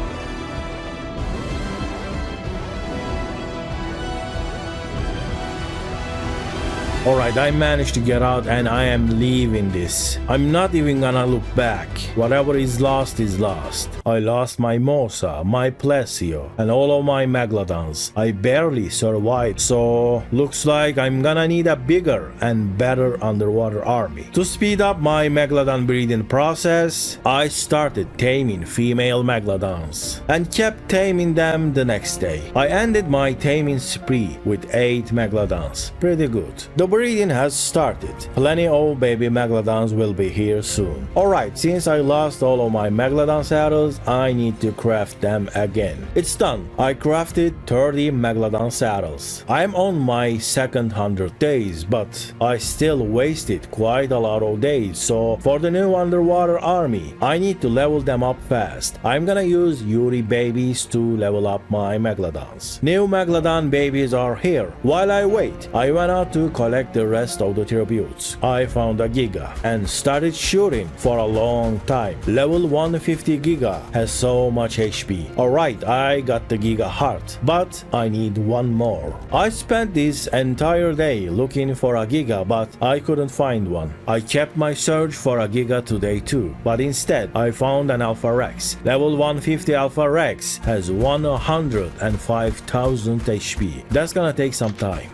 Alright, I managed to get out and I am leaving this. I'm not even gonna look back. Whatever is lost is lost. I lost my Mosa, my Plesio, and all of my Megalodons. I barely survived, so looks like I'm gonna need a bigger and better underwater army. To speed up my Megalodon breeding process, I started taming female Megalodons and kept taming them the next day. I ended my taming spree with 8 Megalodons. Pretty good. The breeding has started. Plenty of baby Megalodons will be here soon. Alright, since I lost all of my Megalodon saddles, because I need to craft them again. It's done. I crafted 30 Megalodon saddles. I'm on my second 100 days, but I still wasted quite a lot of days, so for the new underwater army, I need to level them up fast. I'm gonna use Yuri babies to level up my Megalodons. New Megalodon babies are here. While I wait, I went out to collect the rest of the tributes. I found a Giga and started shooting for a long time. Level 150 Giga has so much HP. Alright, I got the Giga heart, but I need one more. I spent this entire day looking for a Giga, but I couldn't find one. I kept my search for a Giga today too, but instead I found an Alpha Rex. Level 150 Alpha Rex has 105,000 HP. That's gonna take some time.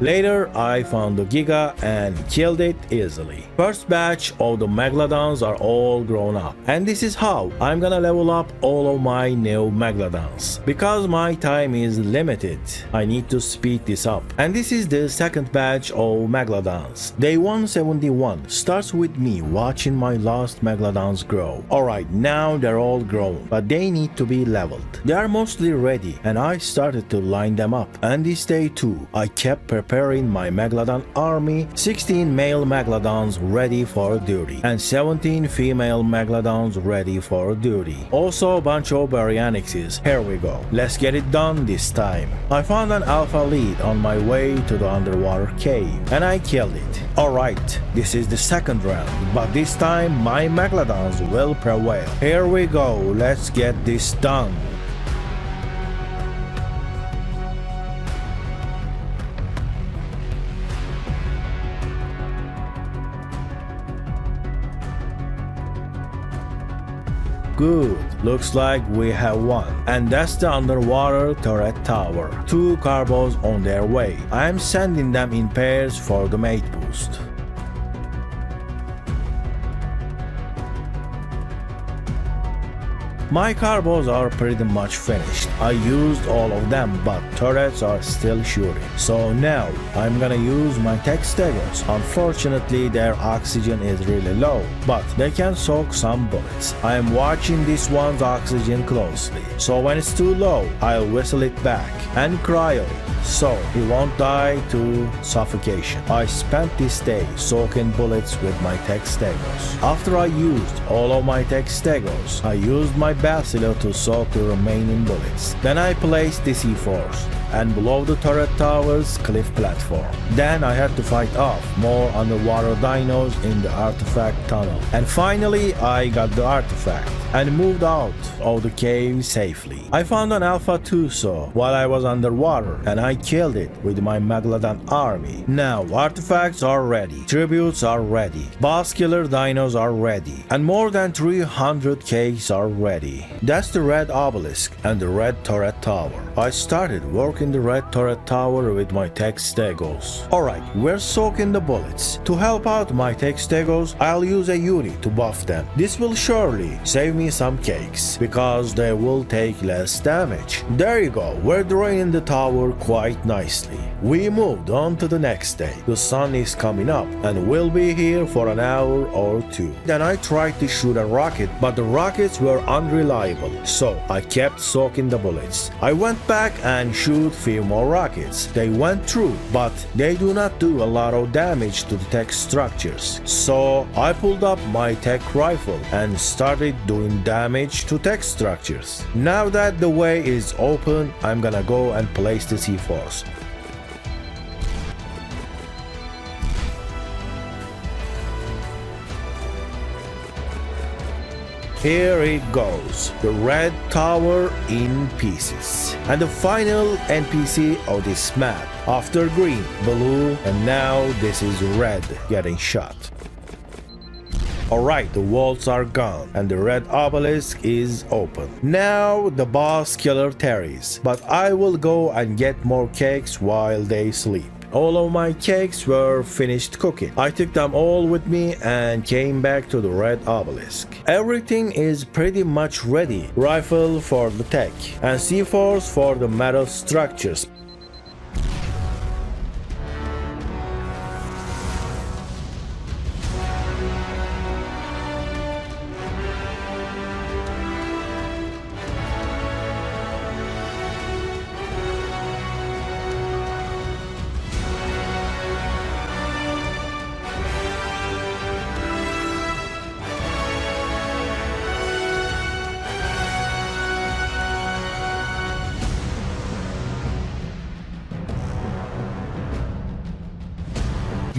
Later, I found the Giga and killed it easily. First batch of the Megalodons are all grown up. And this is how I'm gonna level up all of my new Megalodons. Because my time is limited, I need to speed this up. And this is the second batch of Megalodons. Day 171 starts with me watching my last Megalodons grow. Alright, now they're all grown, but they need to be leveled. They are mostly ready, and I started to line them up. And this day too, I kept preparing my Megalodon army, 16 male Megalodons ready for duty, and 17 female Megalodons ready for duty. Also a bunch of Baryonyxes. Here we go. Let's get it done this time. I found an alpha lead on my way to the underwater cave, and I killed it. Alright, this is the second round, but this time my Megalodons will prevail. Here we go, let's get this done. Good, looks like we have won. And that's the underwater turret tower. 2 carbos on their way. I'm sending them in pairs for the mate boost. My carbos are pretty much finished. I used all of them, but turrets are still shooting. So now I'm gonna use my tech stegos. Unfortunately, their oxygen is really low, but they can soak some bullets. I am watching this one's oxygen closely, so when it's too low, I'll whistle it back and cryo it, so he won't die to suffocation. I spent this day soaking bullets with my tech stegos. After I used all of my tech stegos, I used my Basilo to soak the remaining bullets. Then I placed the C4s and below the turret tower's cliff platform. Then I had to fight off more underwater dinos in the artifact tunnel. And finally I got the artifact and moved out of the cave safely. I found an Alpha Tuso while I was underwater, and I killed it with my Megalodon army. Now artifacts are ready, tributes are ready, boss killer dinos are ready, and more than 300 cakes are ready. That's the red obelisk and the red turret tower. I started working the red turret tower with my tech stegos. Alright, we're soaking the bullets. To help out my tech stegos, I'll use a Yuri to buff them. This will surely save me some cakes, because they will take less damage. There you go, we're draining the tower quite nicely. We moved on to the next day. The sun is coming up and we'll be here for an hour or two. Then I tried to shoot a rocket, but the rockets were unreliable, so I kept soaking the bullets. I went back and shoot few more rockets. They went through, but they do not do a lot of damage to the tech structures. So I pulled up my tech rifle and started doing damage to tech structures. Now that the way is open, I'm gonna go and place the C4s. Here it goes, the red tower in pieces. And the final NPC of this map. After green, blue, and now this is red getting shot. Alright, the walls are gone and the red obelisk is open. Now the boss killer tarries, but I will go and get more cakes while they sleep. All of my cakes were finished cooking. I took them all with me and came back to the red obelisk. Everything is pretty much ready. Rifle for the tech and C4s for the metal structures.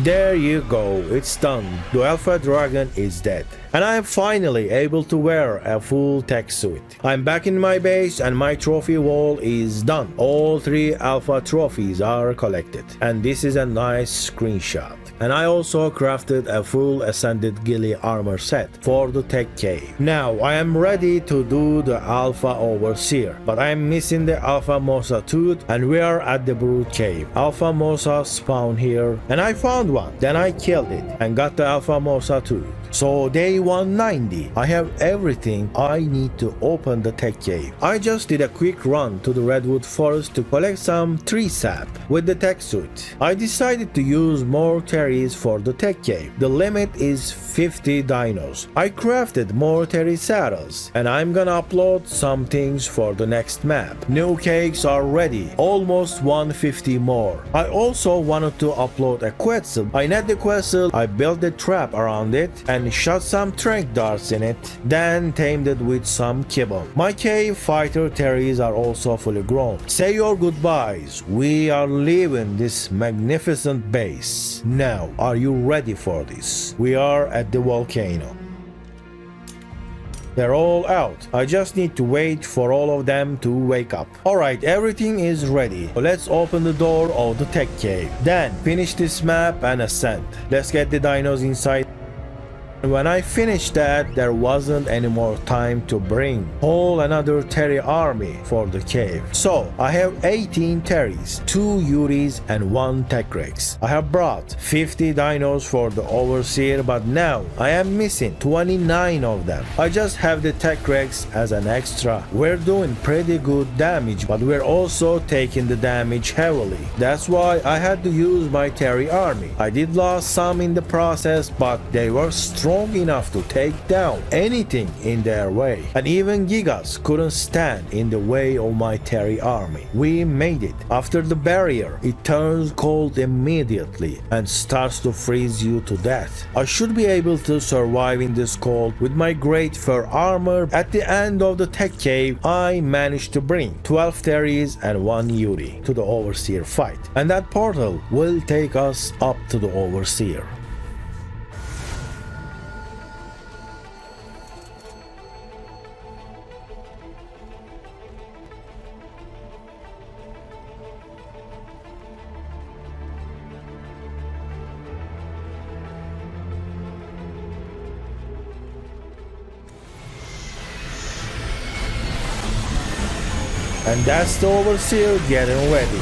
There you go, it's done. The Alpha Dragon is dead. And I am finally able to wear a full tech suit. I'm back in my base and my trophy wall is done. All 3 Alpha trophies are collected. And this is a nice screenshot. And I also crafted a full Ascended Gilly armor set for the tech cave. Now I am ready to do the Alpha Overseer, but I am missing the Alpha Mosa tooth and we are at the Brood Cave. Alpha Mosa spawned here and I found one. Then I killed it and got the Alpha Mosa tooth. So day 190, I have everything I need to open the tech cave. I just did a quick run to the redwood forest to collect some tree sap with the tech suit. I decided to use more terries for the tech cave. The limit is 50 dinos. I crafted more terry saddles and I'm gonna upload some things for the next map. New cakes are ready, almost 150 more. I also wanted to upload a quetzal. I net the quetzal, I built a trap around it and shot some trank darts in it, then tamed it with some kibble. My cave fighter terries are also fully grown. Say your goodbyes, we are leaving this magnificent base. Now, are you ready for this? We are at the volcano. They're all out. I just need to wait for all of them to wake up. Alright, everything is ready. Let's open the door of the tech cave. Then finish this map and ascend. Let's get the dinos inside. When I finished that, there wasn't any more time to bring whole another terry army for the cave. So I have 18 terries, 2 Yuris and 1 tech rex. I have brought 50 dinos for the overseer, but now I am missing 29 of them. I just have the tech rex as an extra. We're doing pretty good damage, but we're also taking the damage heavily. That's why I had to use my terry army. I did lose some in the process, but they were strong enough to take down anything in their way, and even gigas couldn't stand in the way of my terry army. We made it. After the barrier, it turns cold immediately and starts to freeze you to death. I should be able to survive in this cold with my great fur armor. At the end of the tech cave, I managed to bring 12 terries and 1 Yuri to the overseer fight, and that portal will take us up to the overseer. And that's the overseer getting ready.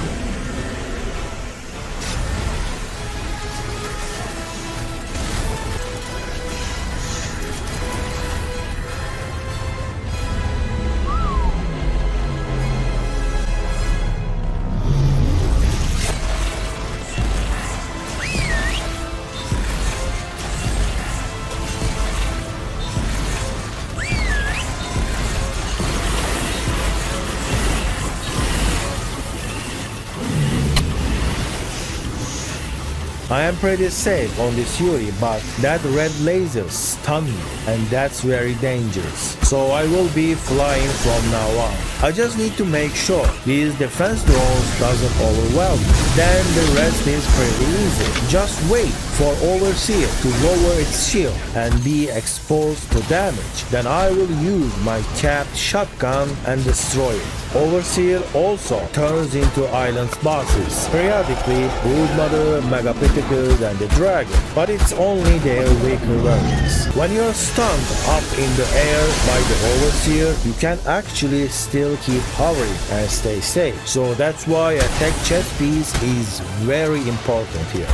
I am pretty safe on this Yuri, but that red laser stunned me, and that's very dangerous. So I will be flying from now on. I just need to make sure these defense drones doesn't overwhelm me. Then the rest is pretty easy. Just wait for Overseer to lower its shield and be exposed to damage. Then I will use my capped shotgun and destroy it. Overseer also turns into island bosses, periodically Broodmother, Megapiticus and the Dragon, but it's only their weaker versions. When you're stunned up in the air by the Overseer, you can actually still keep hovering and stay safe. So that's why a tech chest piece is very important here.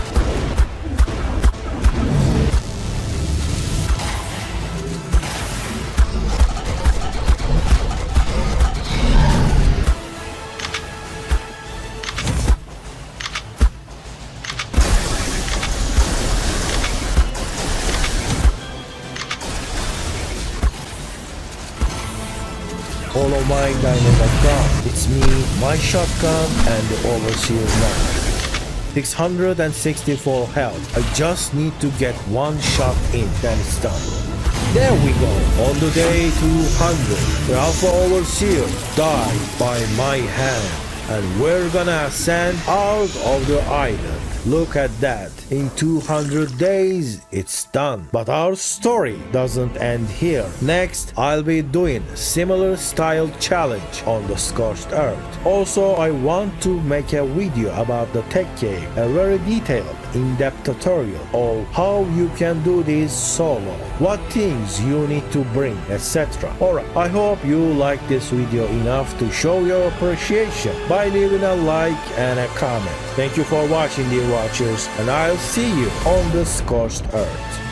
All of my dinos are gone. It's me, my shotgun, and the Overseer knife. 664 health. I just need to get one shot in, then it's done. There we go. On the day 200, the Alpha Overseer died by my hand. And we're gonna ascend out of the island. Look at that. In 200 days, it's done. But our story doesn't end here. Next, I'll be doing similar style challenge on the scorched earth. Also, I want to make a video about the tech cave, a very detailed, in-depth tutorial of how you can do this solo, what things you need to bring, etc. Alright, I hope you like this video enough to show your appreciation by leaving a like and a comment. Thank you for watching, dear watchers, and I'll see you on the scorched earth.